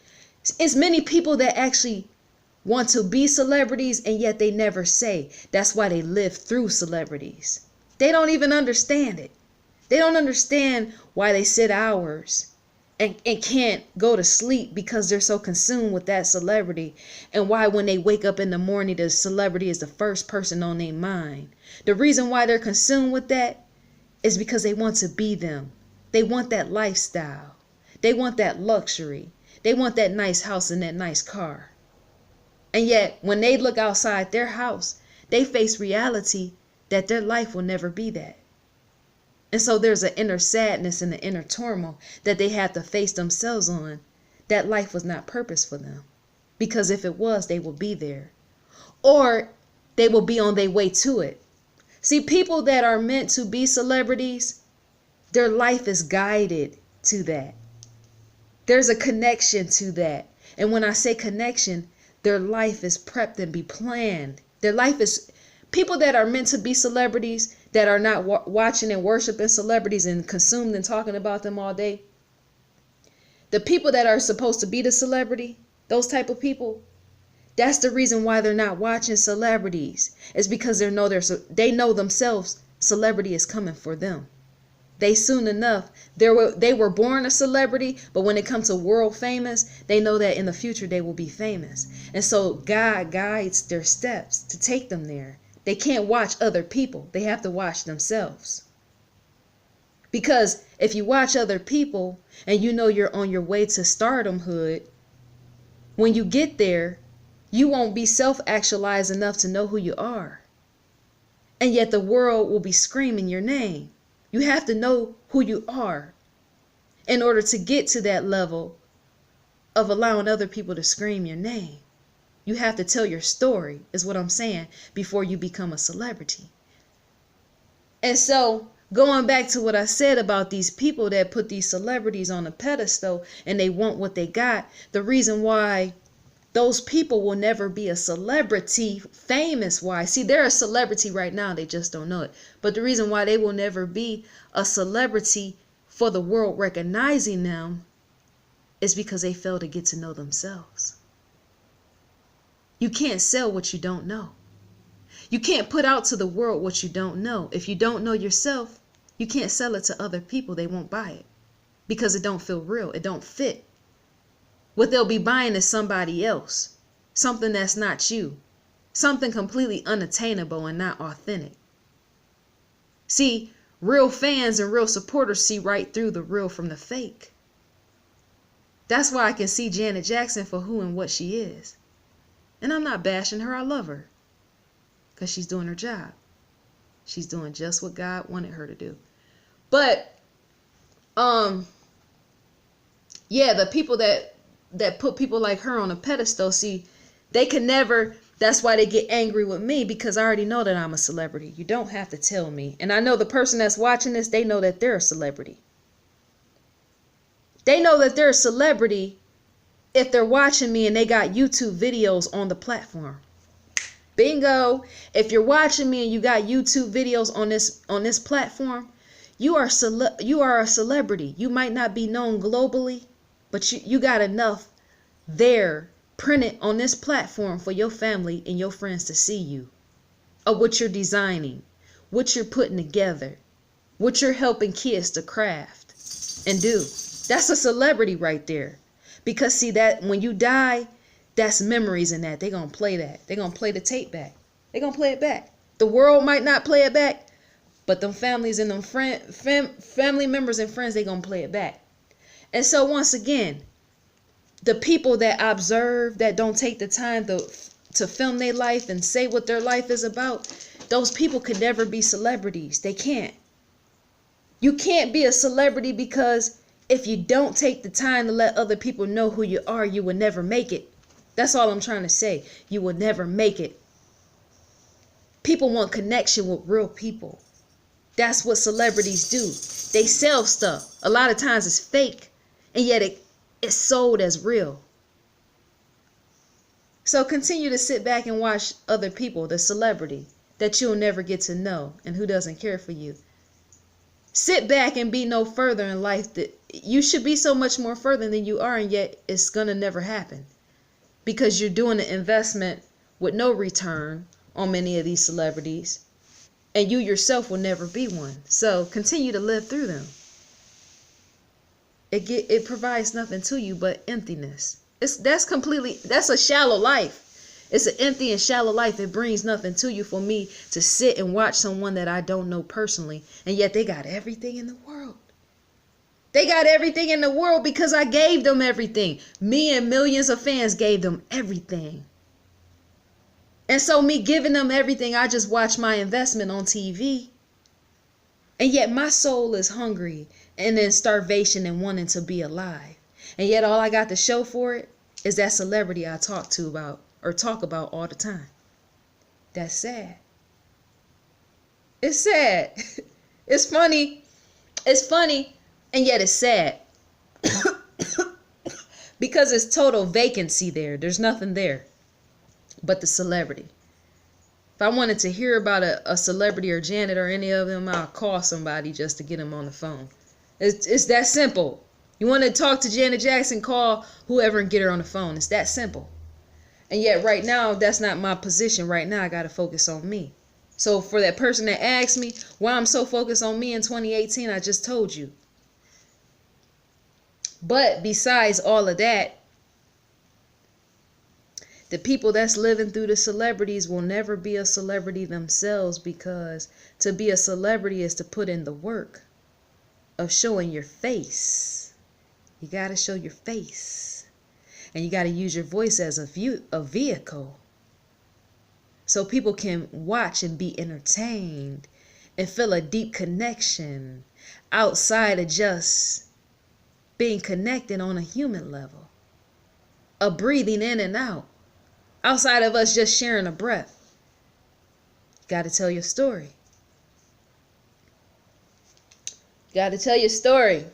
want to be celebrities, and yet they never say. That's why they live through celebrities. They don't even understand it. They don't understand why they sit hours and can't go to sleep because they're so consumed with that celebrity, and why when they wake up in the morning, the celebrity is the first person on their mind. The reason why they're consumed with that is because they want to be them. They want that lifestyle. They want that luxury. They want that nice house and that nice car. And yet, when they look outside their house, they face reality that their life will never be that. And so there's an inner sadness and an inner turmoil that they have to face themselves on, that life was not purpose for them. Because if it was, they will be there. Or they will be on their way to it. See, people that are meant to be celebrities, their life is guided to that. There's a connection to that. And when I say connection, their life is prepped and be planned. Their life is, people that are meant to be celebrities, that are not watching and worshiping celebrities and consumed and talking about them all day. The people that are supposed to be the celebrity, those type of people, that's the reason why they're not watching celebrities. It's because they know themselves celebrity is coming for them. They soon enough, they were born a celebrity, but when it comes to world famous, they know that in the future they will be famous. And so God guides their steps to take them there. They can't watch other people. They have to watch themselves. Because if you watch other people and you know you're on your way to stardomhood, when you get there, you won't be self-actualized enough to know who you are. And yet the world will be screaming your name. You have to know who you are in order to get to that level of allowing other people to scream your name. You have to tell your story, is what I'm saying, before you become a celebrity. And so, going back to what I said about these people that put these celebrities on a pedestal and they want what they got, the reason why those people will never be a celebrity famous-wise. See, they're a celebrity right now, they just don't know it. But the reason why they will never be a celebrity for the world recognizing them is because they fail to get to know themselves. You can't sell what you don't know. You can't put out to the world what you don't know. If you don't know yourself, you can't sell it to other people. They won't buy it because it don't feel real. It don't fit. What they'll be buying is somebody else, something that's not you, something completely unattainable and not authentic. See, real fans and real supporters see right through the real from the fake. That's why I can see Janet Jackson for who and what she is. And I'm not bashing her. I love her because she's doing her job. She's doing just what God wanted her to do. But, yeah, the people that put people like her on a pedestal, see, they can never, that's why they get angry with me, because I already know that I'm a celebrity. You don't have to tell me. And I know the person that's watching this, they know that they're a celebrity. They know that they're a celebrity if they're watching me and they got YouTube videos on the platform. Bingo. If you're watching me and you got YouTube videos on this platform, you are a celebrity. You might not be known globally, but you got enough there printed on this platform for your family and your friends to see you, of what you're designing, what you're putting together, what you're helping kids to craft and do. That's a celebrity right there. Because see, that when you die, that's memories in that. They're going to play that. They're going to play the tape back. They're going to play it back. The world might not play it back, but them families and them family members and friends, they're going to play it back. And so once again, the people that observe, that don't take the time to film their life and say what their life is about, those people could never be celebrities. They can't. You can't be a celebrity because if you don't take the time to let other people know who you are, you will never make it. That's all I'm trying to say. You will never make it. People want connection with real people. That's what celebrities do. They sell stuff. A lot of times it's fake, and yet it's sold as real. So continue to sit back and watch other people, the celebrity that you'll never get to know and who doesn't care for you. Sit back and be no further in life. That you should be so much more further than you are, and yet it's gonna never happen because you're doing an investment with no return on many of these celebrities. And you yourself will never be one. So continue to live through them. It provides nothing to you but emptiness. That's a shallow life. It's an empty and shallow life. It brings nothing to you for me to sit and watch someone that I don't know personally, and yet they got everything in the world. They got everything in the world because I gave them everything. Me and millions of fans gave them everything. And so me giving them everything, I just watch my investment on TV. And yet my soul is hungry and in starvation and wanting to be alive. And yet all I got to show for it is that celebrity I talk about all the time. That's sad. It's sad. It's funny. It's funny. And yet it's sad. Because it's total vacancy there. There's nothing there but the celebrity. If I wanted to hear about a celebrity or Janet or any of them, I'll call somebody just to get them on the phone. It's that simple. You want to talk to Janet Jackson, call whoever and get her on the phone. It's that simple. And yet right now, that's not my position. Right now, I got to focus on me. So for that person that asked me why I'm so focused on me in 2018, I just told you. But besides all of that, the people that's living through the celebrities will never be a celebrity themselves, because to be a celebrity is to put in the work of showing your face. You got to show your face. And you got to use your voice as a vehicle. So people can watch and be entertained and feel a deep connection outside of just being connected on a human level. A breathing in and out. Outside of us just sharing a breath. Got to tell your story. Got to tell your story.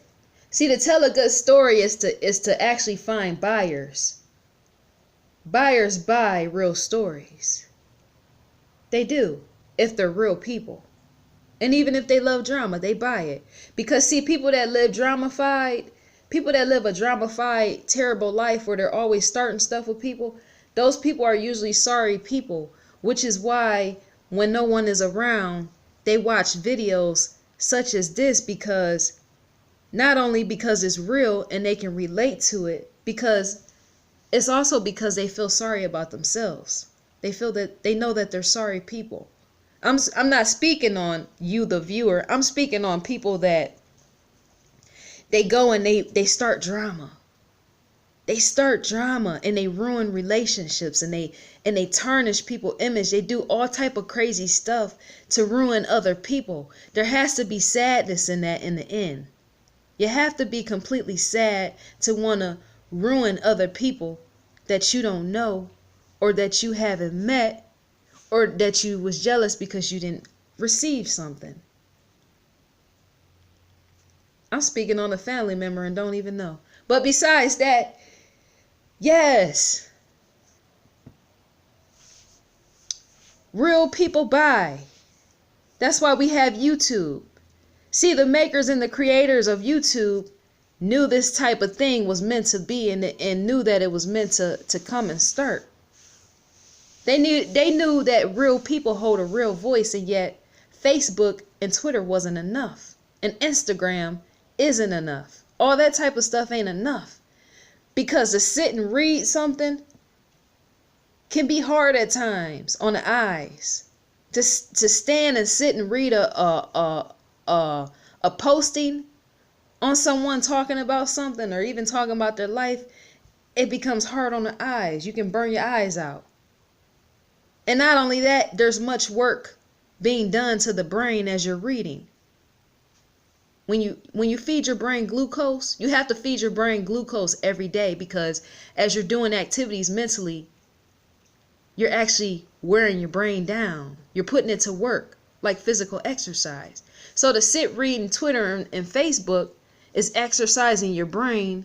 See, to tell a good story is to actually find buyers. Buyers buy real stories. They do, if they're real people. And even if they love drama, they buy it. Because see, people that live a dramified, terrible life where they're always starting stuff with people, those people are usually sorry people, which is why when no one is around, they watch videos such as this, because not only because it's real and they can relate to it, because it's also because they feel sorry about themselves. They feel that they know that they're sorry people. I'm not speaking on you, the viewer. I'm speaking on people that they go and they start drama. They start drama and they ruin relationships and they tarnish people's image. They do all type of crazy stuff to ruin other people. There has to be sadness in that in the end. You have to be completely sad to want to ruin other people that you don't know, or that you haven't met, or that you was jealous because you didn't receive something. I'm speaking on a family member and don't even know. But besides that, yes, real people buy. That's why we have YouTube. See, the makers and the creators of YouTube knew this type of thing was meant to be, and knew that it was meant to come and start. They knew that real people hold a real voice, and yet Facebook and Twitter wasn't enough. And Instagram isn't enough. All that type of stuff ain't enough. Because to sit and read something can be hard at times on the eyes. To stand and sit and read a posting on someone talking about something, or even talking about their life, it becomes hard on the eyes. You can burn your eyes out. And not only that, there's much work being done to the brain as you're reading. When you feed your brain glucose, you have to feed your brain glucose every day, because as you're doing activities mentally, you're actually wearing your brain down. You're putting it to work, like physical exercise. So to sit reading Twitter and Facebook is exercising your brain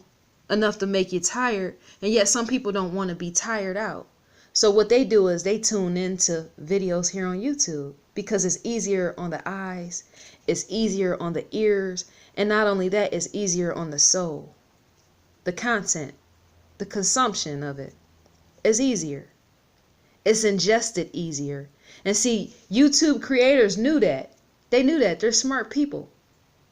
enough to make you tired. And yet some people don't want to be tired out. So what they do is they tune into videos here on YouTube, because it's easier on the eyes, it's easier on the ears, and not only that, it's easier on the soul. The content, the consumption of it is easier. It's ingested easier. And see, YouTube creators knew that. They knew that. They're smart people.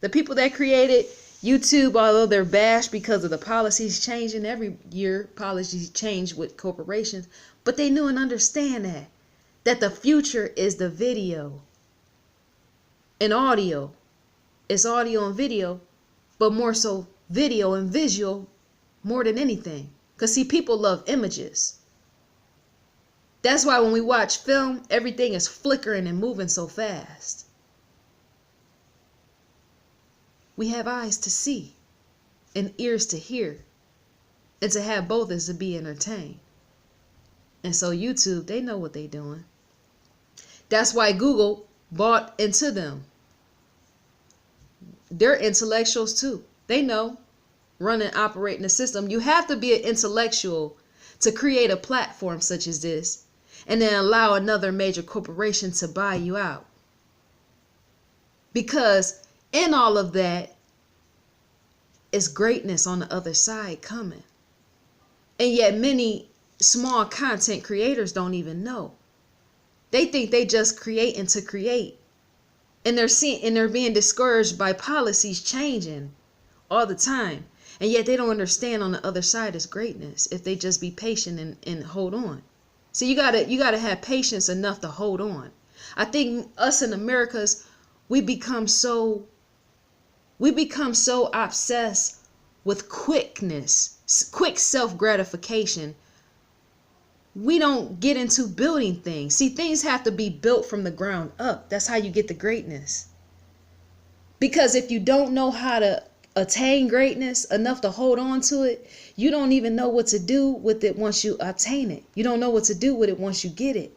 The people that created YouTube, although they're bashed because of the policies changing every year, policies change with corporations, but they knew and understand that the future is the video and audio. It's audio and video, but more so video and visual more than anything. Because see, people love images. That's why when we watch film, everything is flickering and moving so fast. We have eyes to see and ears to hear. And to have both is to be entertained. And so YouTube, they know what they're doing. That's why Google bought into them. They're intellectuals too. They know running, operating the system. You have to be an intellectual to create a platform such as this and then allow another major corporation to buy you out. Because in all of that is greatness on the other side coming. And yet many small content creators don't even know. They think they just creating to create. And they're being discouraged by policies changing all the time. And yet they don't understand on the other side is greatness if they just be patient and hold on. So you gotta have patience enough to hold on. I think us in Americas, we become so obsessed with quickness, quick self-gratification. We don't get into building things. See, things have to be built from the ground up. That's how you get the greatness. Because if you don't know how to attain greatness enough to hold on to it, you don't even know what to do with it once you attain it. You don't know what to do with it once you get it.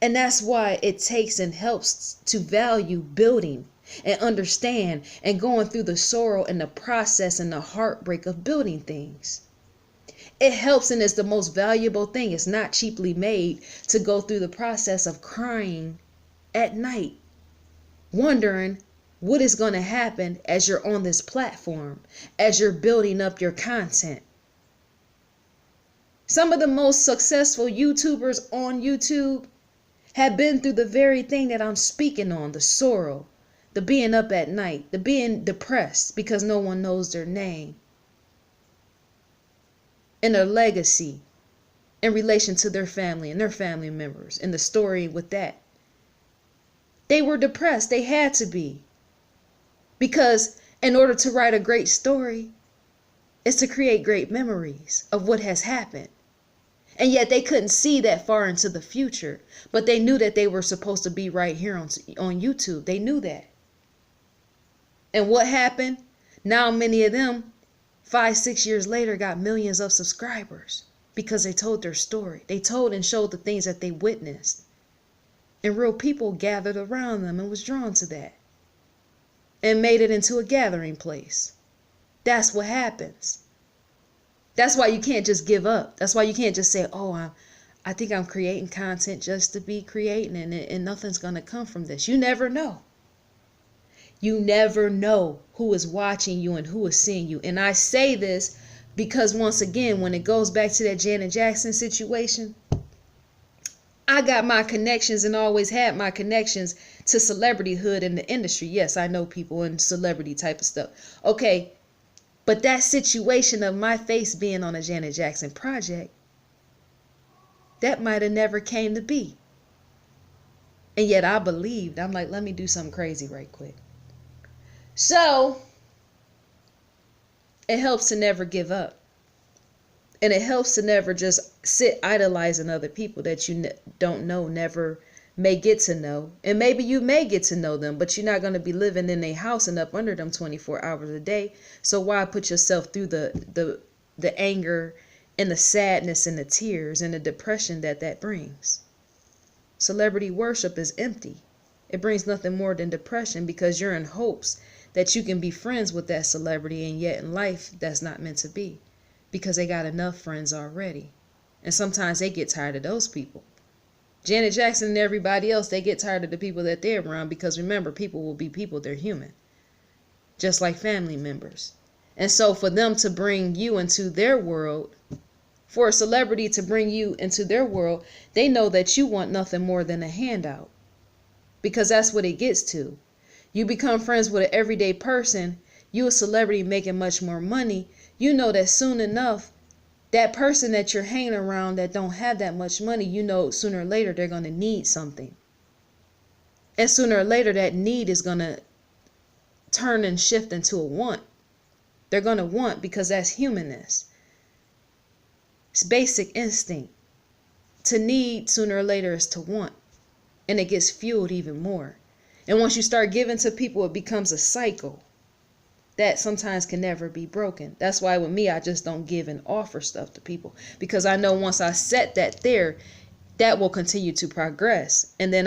And that's why it takes and helps to value building and understand and going through the sorrow and the process and the heartbreak of building things. It helps and is the most valuable thing. It's not cheaply made to go through the process of crying at night, wondering what is going to happen as you're on this platform, as you're building up your content. Some of the most successful YouTubers on YouTube have been through the very thing that I'm speaking on, the sorrow, the being up at night, the being depressed because no one knows their name, and their legacy in relation to their family and their family members, and the story with that. They were depressed. They had to be. Because in order to write a great story is to create great memories of what has happened. And yet they couldn't see that far into the future, but they knew that they were supposed to be right here on YouTube. They knew that. And what happened? Now many of them 5-6 years later got millions of subscribers because they told their story. They told and showed the things that they witnessed. And real people gathered around them and was drawn to that and made it into a gathering place. That's what happens. That's why you can't just give up. That's why you can't just say, oh, I think I'm creating content just to be creating and nothing's going to come from this. You never know. You never know who is watching you and who is seeing you. And I say this because once again, when it goes back to that Janet Jackson situation, I got my connections and always had my connections to celebrityhood in the industry. Yes, I know people in celebrity type of stuff. Okay, but that situation of my face being on a Janet Jackson project, that might have never came to be. And yet I believed. I'm like, let me do something crazy right quick. So it helps to never give up. And it helps to never just sit idolizing other people that you don't know, never may get to know. And maybe you may get to know them, but you're not going to be living in a house and up under them 24 hours a day. So why put yourself through the anger and the sadness and the tears and the depression that brings? Celebrity worship is empty. It brings nothing more than depression because you're in hopes that you can be friends with that celebrity, and yet in life that's not meant to be because they got enough friends already. And sometimes they get tired of those people. Janet Jackson and everybody else, they get tired of the people that they're around because remember, people will be people, they're human. Just like family members. And so for them to bring you into their world For a celebrity to bring you into their world, they know that you want nothing more than a handout. Because that's what it gets to. You become friends with an everyday person, you a celebrity making much more money, you know that soon enough, that person that you're hanging around that don't have that much money, you know sooner or later they're going to need something. And sooner or later that need is going to turn and shift into a want. They're going to want because that's humanness. It's basic instinct. To need sooner or later is to want. And it gets fueled even more. And once you start giving to people, it becomes a cycle that sometimes can never be broken. That's why with me, I just don't give and offer stuff to people. Because I know once I set that there, that will continue to progress. And then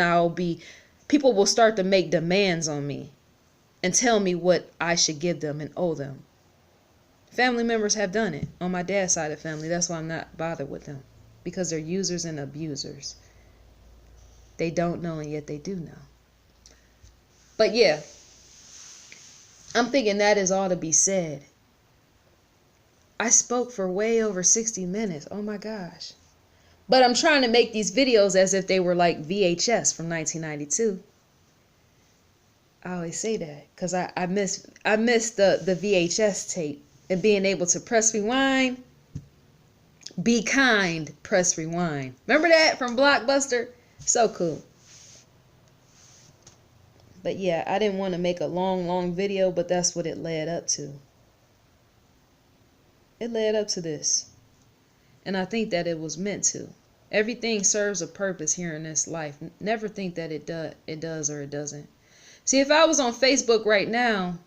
people will start to make demands on me and tell me what I should give them and owe them. Family members have done it on my dad's side of the family. That's why I'm not bothered with them. Because they're users and abusers. They don't know and yet they do know. But yeah, I'm thinking that is all to be said. I spoke for way over 60 minutes. Oh my gosh. But I'm trying to make these videos as if they were like VHS from 1992. I always say that because I miss the VHS tape and being able to press rewind. Be kind, press rewind. Remember that from Blockbuster? So cool. But yeah, I didn't want to make a long video, but that's what it led up to. It led up to this. And I think that it was meant to. Everything serves a purpose here in this life. Never think that it does or it doesn't. See, if I was on Facebook right now,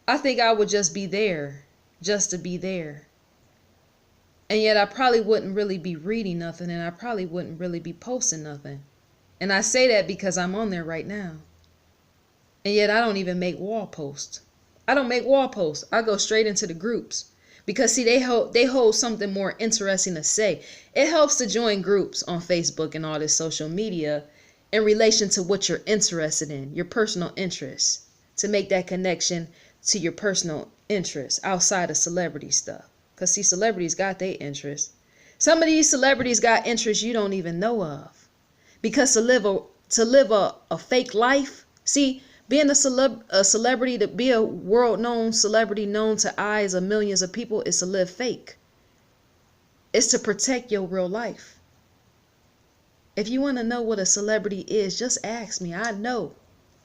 I think I would just be there, just to be there. And yet I probably wouldn't really be reading nothing, and I probably wouldn't really be posting nothing. And I say that because I'm on there right now. And yet I don't even make wall posts. I don't make wall posts. I go straight into the groups. Because see, they hold something more interesting to say. It helps to join groups on Facebook and all this social media in relation to what you're interested in, your personal interests, to make that connection to your personal interests outside of celebrity stuff. Because see, celebrities got their interests. Some of these celebrities got interests you don't even know of. Because to live a fake life, see, being a celebrity, to be a world-known celebrity known to eyes of millions of people is to live fake. It's to protect your real life. If you want to know what a celebrity is, just ask me. I know.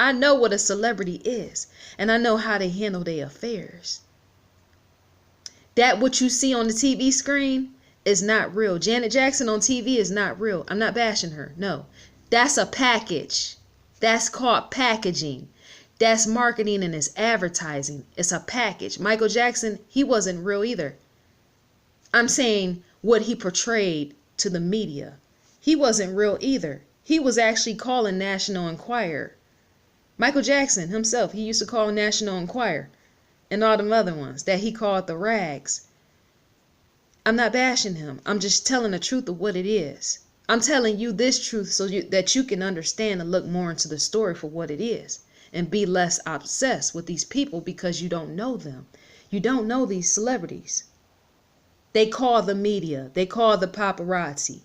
I know what a celebrity is. And I know how they handle their affairs. That what you see on the TV screen is not real. Janet Jackson on TV is not real. I'm not bashing her. No. That's a package. That's called packaging. That's marketing and it's advertising. It's a package. Michael Jackson, he wasn't real either. I'm saying what he portrayed to the media. He wasn't real either. He was actually calling National Enquirer. Michael Jackson himself, he used to call National Enquirer. And all them other ones that he called the rags. I'm not bashing him. I'm just telling the truth of what it is. I'm telling you this truth so that you can understand and look more into the story for what it is. And be less obsessed with these people because you don't know them. You don't know these celebrities. They call the media. They call the paparazzi.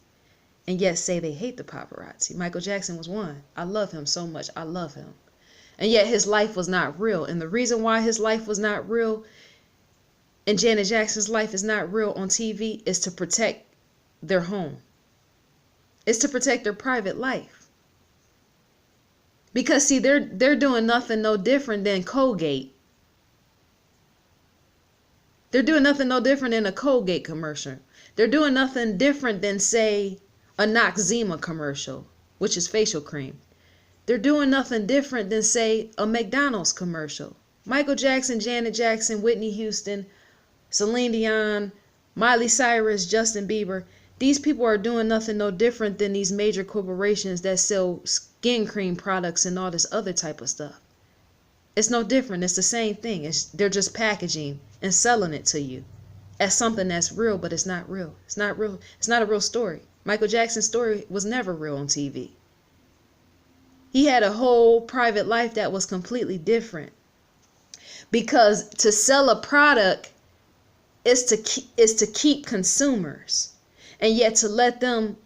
And yet say they hate the paparazzi. Michael Jackson was one. I love him so much. I love him. And yet his life was not real. And the reason why his life was not real and Janet Jackson's life is not real on TV is to protect their home. It's to protect their private life. Because see, they're doing nothing no different than Colgate. They're doing nothing no different than a Colgate commercial. They're doing nothing different than, say, a Noxzema commercial, which is facial cream. They're doing nothing different than, say, a McDonald's commercial. Michael Jackson, Janet Jackson, Whitney Houston, Celine Dion, Miley Cyrus, Justin Bieber. These people are doing nothing no different than these major corporations that sell skin cream products and all this other type of stuff. It's no different. It's the same thing. They're just packaging and selling it to you as something that's real, but it's not real. It's not real. It's not a real story. Michael Jackson's story was never real on TV. He had a whole private life that was completely different. Because to sell a product is to keep consumers, and yet to let them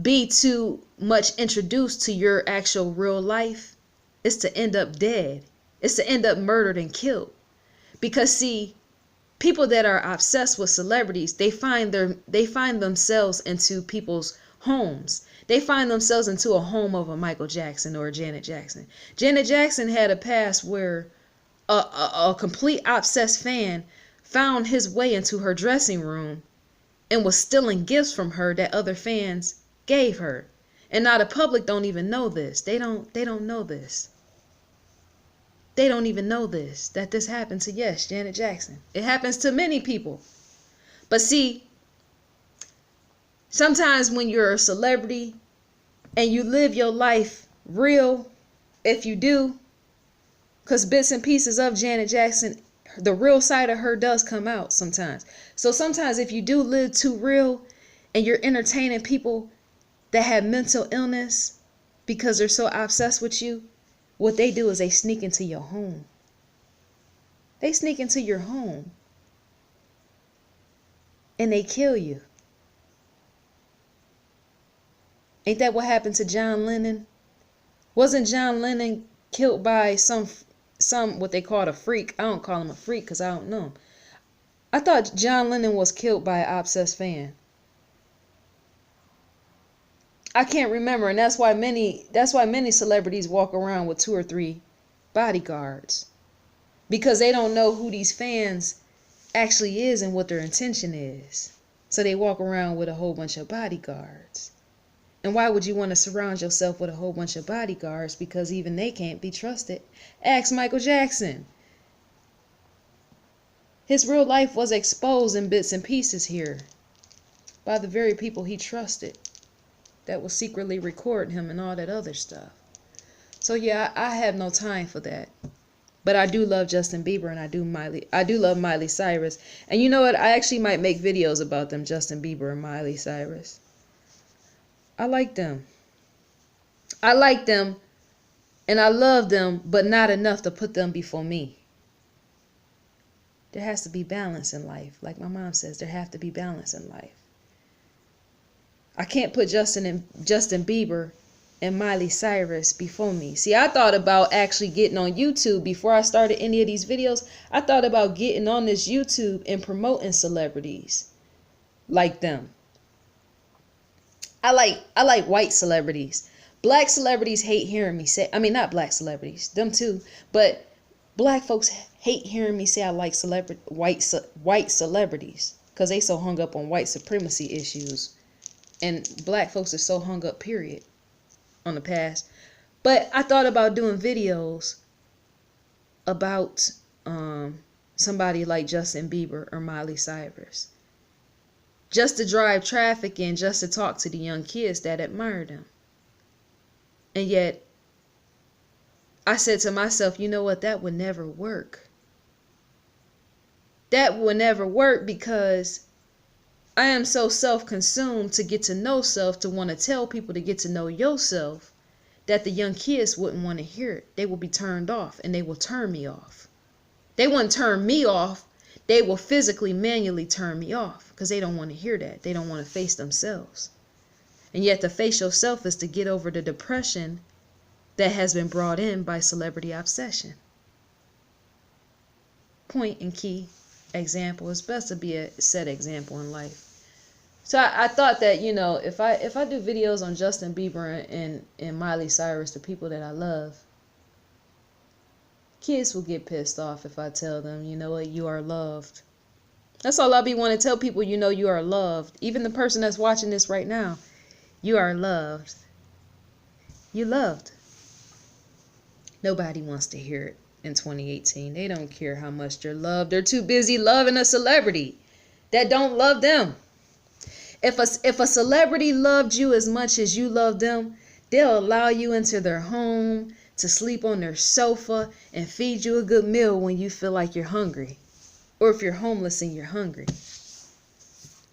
be too much introduced to your actual real life is to end up dead. It's to end up murdered and killed. Because see, people that are obsessed with celebrities, they find themselves into people's homes. They find themselves into a home of a Michael Jackson or a Janet Jackson. Janet Jackson had a past where a complete obsessed fan found his way into her dressing room and was stealing gifts from her that other fans gave her. And now the public don't even know this. They don't know this. They don't even know this, that this happened to, yes, Janet Jackson. It happens to many people. But see, sometimes when you're a celebrity and you live your life real, if you do, because bits and pieces of Janet Jackson, the real side of her does come out sometimes. So sometimes if you do live too real and you're entertaining people that have mental illness because they're so obsessed with you, what they do is they sneak into your home. They sneak into your home and they kill you. Ain't that what happened to John Lennon? Wasn't John Lennon killed by some what they called a freak? I don't call him a freak because I don't know him. I thought John Lennon was killed by an obsessed fan. I can't remember, and that's why many celebrities walk around with 2 or 3 bodyguards, because they don't know who these fans actually is and what their intention is. So they walk around with a whole bunch of bodyguards. And why would you want to surround yourself with a whole bunch of bodyguards? Because even they can't be trusted. Ask Michael Jackson. His real life was exposed in bits and pieces here by the very people he trusted that was secretly recording him and all that other stuff. So yeah, I have no time for that. But I do love Justin Bieber, and I do love Miley Cyrus. And you know what? I actually might make videos about them, Justin Bieber and Miley Cyrus. I like them. I like them and I love them, but not enough to put them before me. There has to be balance in life. Like my mom says, there have to be balance in life. I can't put Justin Bieber and Miley Cyrus before me. See, I thought about actually getting on YouTube before I started any of these videos. I thought about getting on this YouTube and promoting celebrities like them. I like white celebrities. Black celebrities hate hearing me say, I mean, not black celebrities, them too, but black folks hate hearing me say I like white celebrities because they so hung up on white supremacy issues. And black folks are so hung up, period, on the past. But I thought about doing videos about somebody like Justin Bieber or Miley Cyrus, just to drive traffic and just to talk to the young kids that admire them. And yet, I said to myself, you know what? That would never work. That would never work because I am so self-consumed to get to know self, to want to tell people to get to know yourself, that the young kids wouldn't want to hear it. They will be turned off, and they will turn me off. They wouldn't turn me off. They will physically, manually turn me off because they don't want to hear that. They don't want to face themselves. And yet to face yourself is to get over the depression that has been brought in by celebrity obsession. Point and key example. It's best to be a set example in life. So I thought that, you know, if I do videos on Justin Bieber and Miley Cyrus, the people that I love, kids will get pissed off if I tell them, you know what, you are loved. That's all I'll be wanting to tell people, you know, you are loved. Even the person that's watching this right now, you are loved. You loved. Nobody wants to hear it in 2018. They don't care how much they're loved. They're too busy loving a celebrity that don't love them. If a celebrity loved you as much as you love them, they'll allow you into their home, to sleep on their sofa, and feed you a good meal when you feel like you're hungry. Or if you're homeless and you're hungry.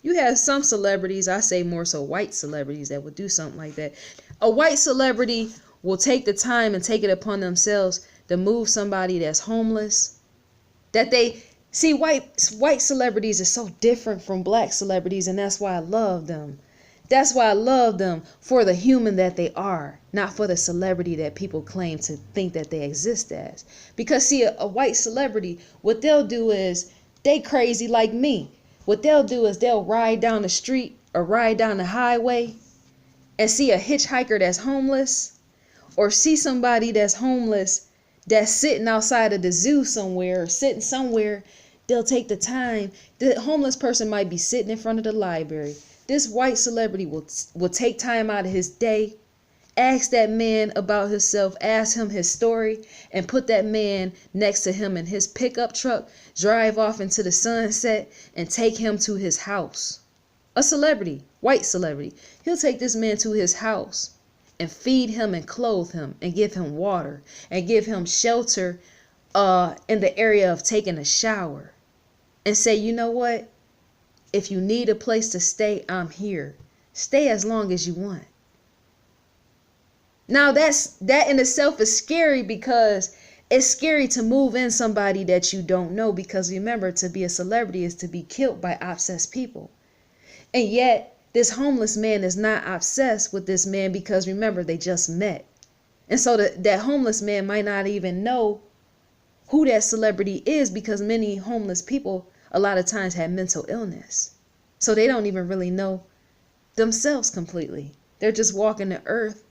You have some celebrities, I say more so white celebrities, that would do something like that. A white celebrity will take the time and take it upon themselves to move somebody that's homeless, that they See, white celebrities are so different from black celebrities, and that's why I love them. That's why I love them, for the human that they are, not for the celebrity that people claim to think that they exist as. Because see, a white celebrity, what they'll do is, they crazy like me. What they'll do is they'll ride down the street or ride down the highway and see a hitchhiker that's homeless, or see somebody that's homeless that's sitting outside of the zoo somewhere, or sitting somewhere. They'll take the time. The homeless person might be sitting in front of the library. This white celebrity will take time out of his day, ask that man about himself, ask him his story, and put that man next to him in his pickup truck, drive off into the sunset, and take him to his house. A celebrity, white celebrity. He'll take this man to his house and feed him and clothe him and give him water and give him shelter in the area of taking a shower, and say, you know what? If you need a place to stay, I'm here. Stay as long as you want. Now that in itself is scary, because it's scary to move in somebody that you don't know, because remember, to be a celebrity is to be killed by obsessed people. And yet this homeless man is not obsessed with this man, because remember, they just met. And so that homeless man might not even know who that celebrity is, because many homeless people a lot of times have mental illness. So they don't even really know themselves completely. They're just walking the earth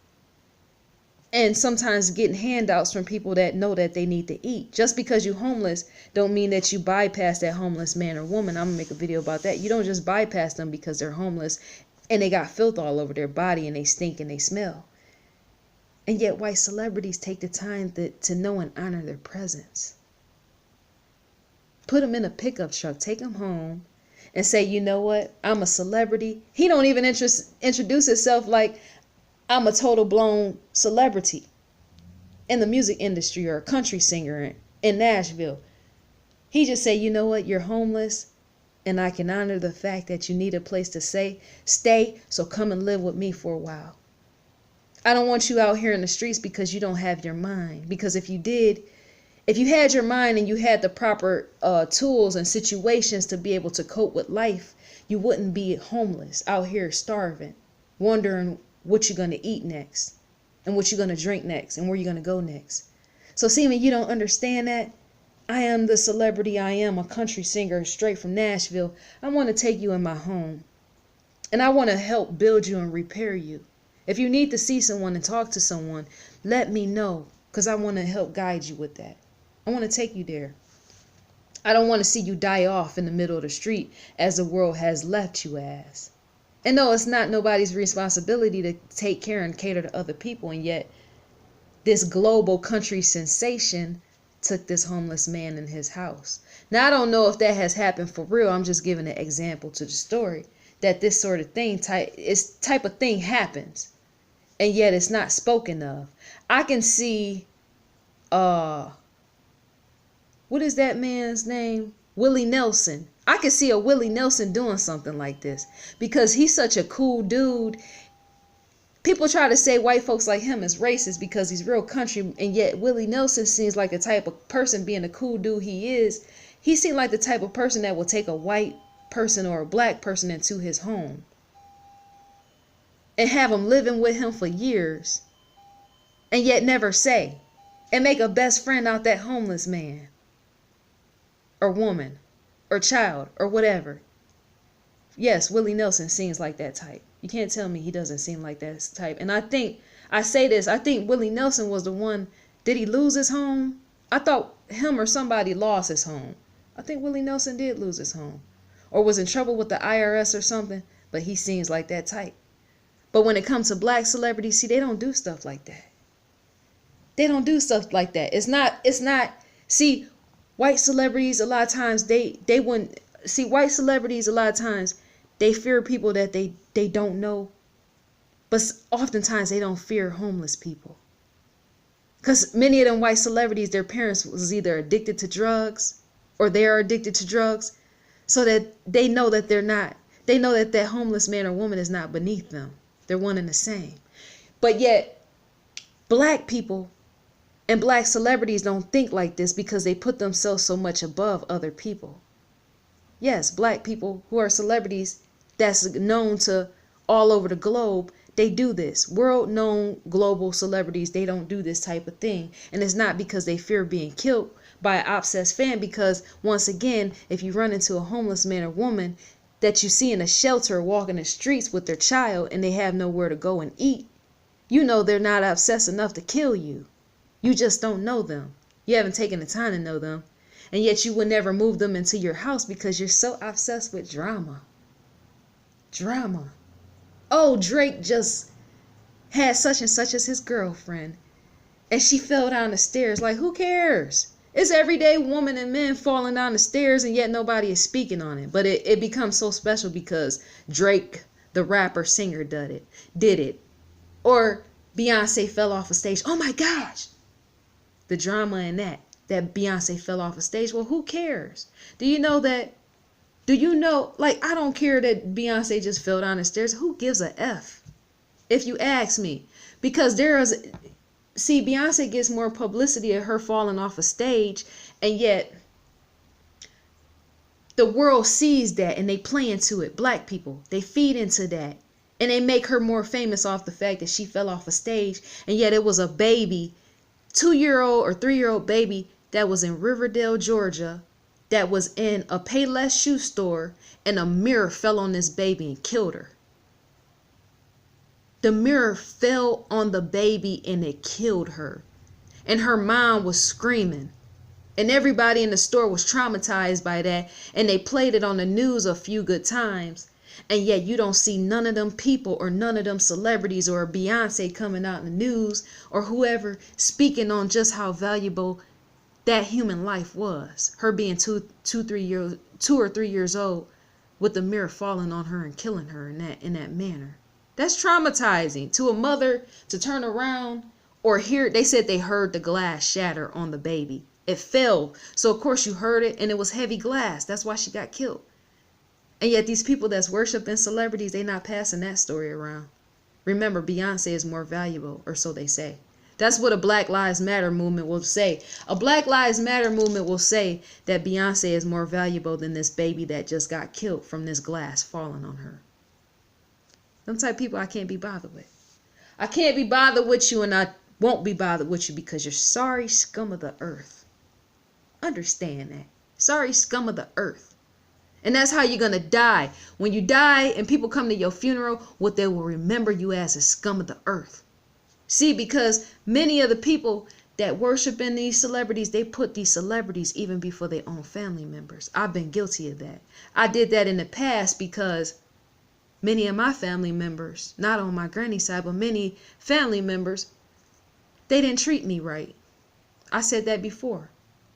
and sometimes getting handouts from people that know that they need to eat. Just because you're homeless don't mean that you bypass that homeless man or woman. I'm gonna make a video about that. You don't just bypass them because they're homeless and they got filth all over their body and they stink and they smell. And yet white celebrities take the time to know and honor their presence. Put them in a pickup truck, take them home, and say, you know what? I'm a celebrity. He don't even introduce himself like I'm a total blown celebrity in the music industry or a country singer in Nashville. He just say, you know what? You're homeless, and I can honor the fact that you need a place to stay, so come and live with me for a while. I don't want you out here in the streets because you don't have your mind. Because if you had your mind and you had the proper tools and situations to be able to cope with life, you wouldn't be homeless out here starving, wondering what you're going to eat next and what you're going to drink next and where you're going to go next. So see, when you don't understand that, I am the celebrity I am, a country singer straight from Nashville. I want to take you in my home, and I want to help build you and repair you. If you need to see someone and talk to someone, let me know, because I want to help guide you with that. I want to take you there. I don't want to see you die off in the middle of the street as the world has left you as. And no, it's not nobody's responsibility to take care and cater to other people. And yet this global country sensation took this homeless man in his house. Now, I don't know if that has happened for real. I'm just giving an example to the story that this sort of thing type of thing happens. And yet it's not spoken of. I can see, what is that man's name? Willie Nelson. I can see a Willie Nelson doing something like this because he's such a cool dude. People try to say white folks like him is racist because he's real country, and yet Willie Nelson seems like the type of person, being a cool dude he is, he seemed like the type of person that will take a white person or a black person into his home and have them living with him for years and yet never say, and make a best friend out that homeless man or woman or child or whatever. Yes, Willie Nelson seems like that type. You can't tell me he doesn't seem like that type. And I think Willie Nelson was the one. Did he lose his home? I thought him or somebody lost his home. I think Willie Nelson did lose his home, or was in trouble with the IRS or something, but he seems like that type. But when it comes to black celebrities, see, they don't do stuff like that. They don't do stuff like that. It's not, see, white celebrities, a lot of times, white celebrities, a lot of times, they fear people that they don't know. But oftentimes, they don't fear homeless people. Because many of them white celebrities, their parents was either addicted to drugs or they are addicted to drugs. So that they know that they know that that homeless man or woman is not beneath them. They're one and the same. But yet, black people, And black celebrities don't think like this because they put themselves so much above other people. Yes, black people who are celebrities that's known to all over the globe, they do this. World known global celebrities, they don't do this type of thing. And it's not because they fear being killed by an obsessed fan, because once again, if you run into a homeless man or woman that you see in a shelter walking the streets with their child and they have nowhere to go and eat, you know they're not obsessed enough to kill you. You just don't know them. You haven't taken the time to know them. And yet you would never move them into your house because you're so obsessed with drama. Drama. Oh, Drake just had such and such as his girlfriend, and she fell down the stairs. Like, who cares? It's everyday women and men falling down the stairs, and yet nobody is speaking on it. But it becomes so special because Drake, the rapper singer, did it. Or Beyonce fell off a stage. Oh my gosh. The drama in that Beyonce fell off a stage. Well, who cares? Do you know, like, I don't care that Beyonce just fell down the stairs. Who gives a F? If you ask me. Because Beyonce gets more publicity of her falling off a stage, and yet the world sees that and they play into it. Black people, they feed into that. And they make her more famous off the fact that she fell off a stage, and yet it was a baby, 2-year-old or 3-year-old baby that was in Riverdale, Georgia, that was in a Payless shoe store, and a mirror fell on this baby and killed her. The mirror fell on the baby and it killed her. And her mom was screaming. And everybody in the store was traumatized by that. And they played it on the news a few good times. And yet you don't see none of them people or none of them celebrities or Beyonce coming out in the news or whoever speaking on just how valuable that human life was. Her being 2 or 3 years old with the mirror falling on her and killing her in that manner. That's traumatizing to a mother to turn around or hear. They said they heard the glass shatter on the baby. It fell. So of course you heard it, and it was heavy glass. That's why she got killed. And yet these people that's worshiping celebrities, they not passing that story around. Remember, Beyonce is more valuable, or so they say. That's what a Black Lives Matter movement will say. A Black Lives Matter movement will say that Beyonce is more valuable than this baby that just got killed from this glass falling on her. Them type of people I can't be bothered with. I can't be bothered with you, and I won't be bothered with you because you're sorry scum of the earth. Understand that. Sorry scum of the earth. And that's how you're going to die. When you die and people come to your funeral, what they will remember you as is scum of the earth. See, because many of the people that worship in these celebrities, they put these celebrities even before their own family members. I've been guilty of that. I did that in the past because many of my family members, not on my granny side, but many family members, they didn't treat me right. I said that before.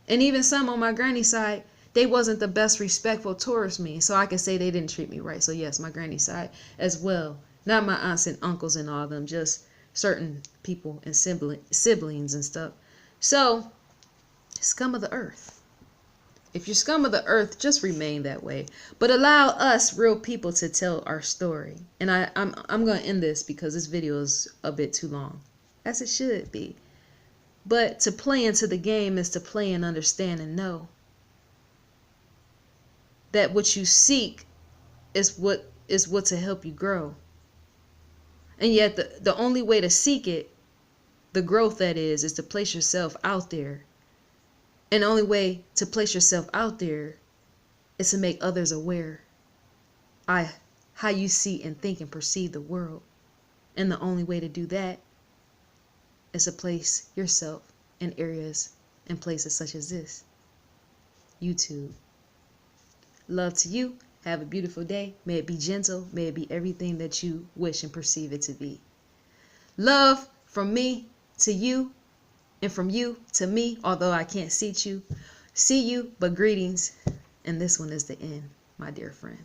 And even some on my granny side, they wasn't the best respectful towards me. So I can say they didn't treat me right. So yes, my granny side as well. Not my aunts and uncles and all of them, just certain people and siblings and stuff. So, scum of the earth. If you're scum of the earth, just remain that way. But allow us real people to tell our story. And I'm going to end this because this video is a bit too long. As it should be. But to play into the game is to play and understand and know that what you seek is what to help you grow. And yet the only way to seek it, the growth that is to place yourself out there. And the only way to place yourself out there is to make others aware how you see and think and perceive the world. And the only way to do that is to place yourself in areas and places such as this. YouTube. Love to you. Have a beautiful day. May it be gentle. May it be everything that you wish and perceive it to be. Love from me to you, and from you to me, although I can't see you, but greetings. And this one is the end, my dear friend.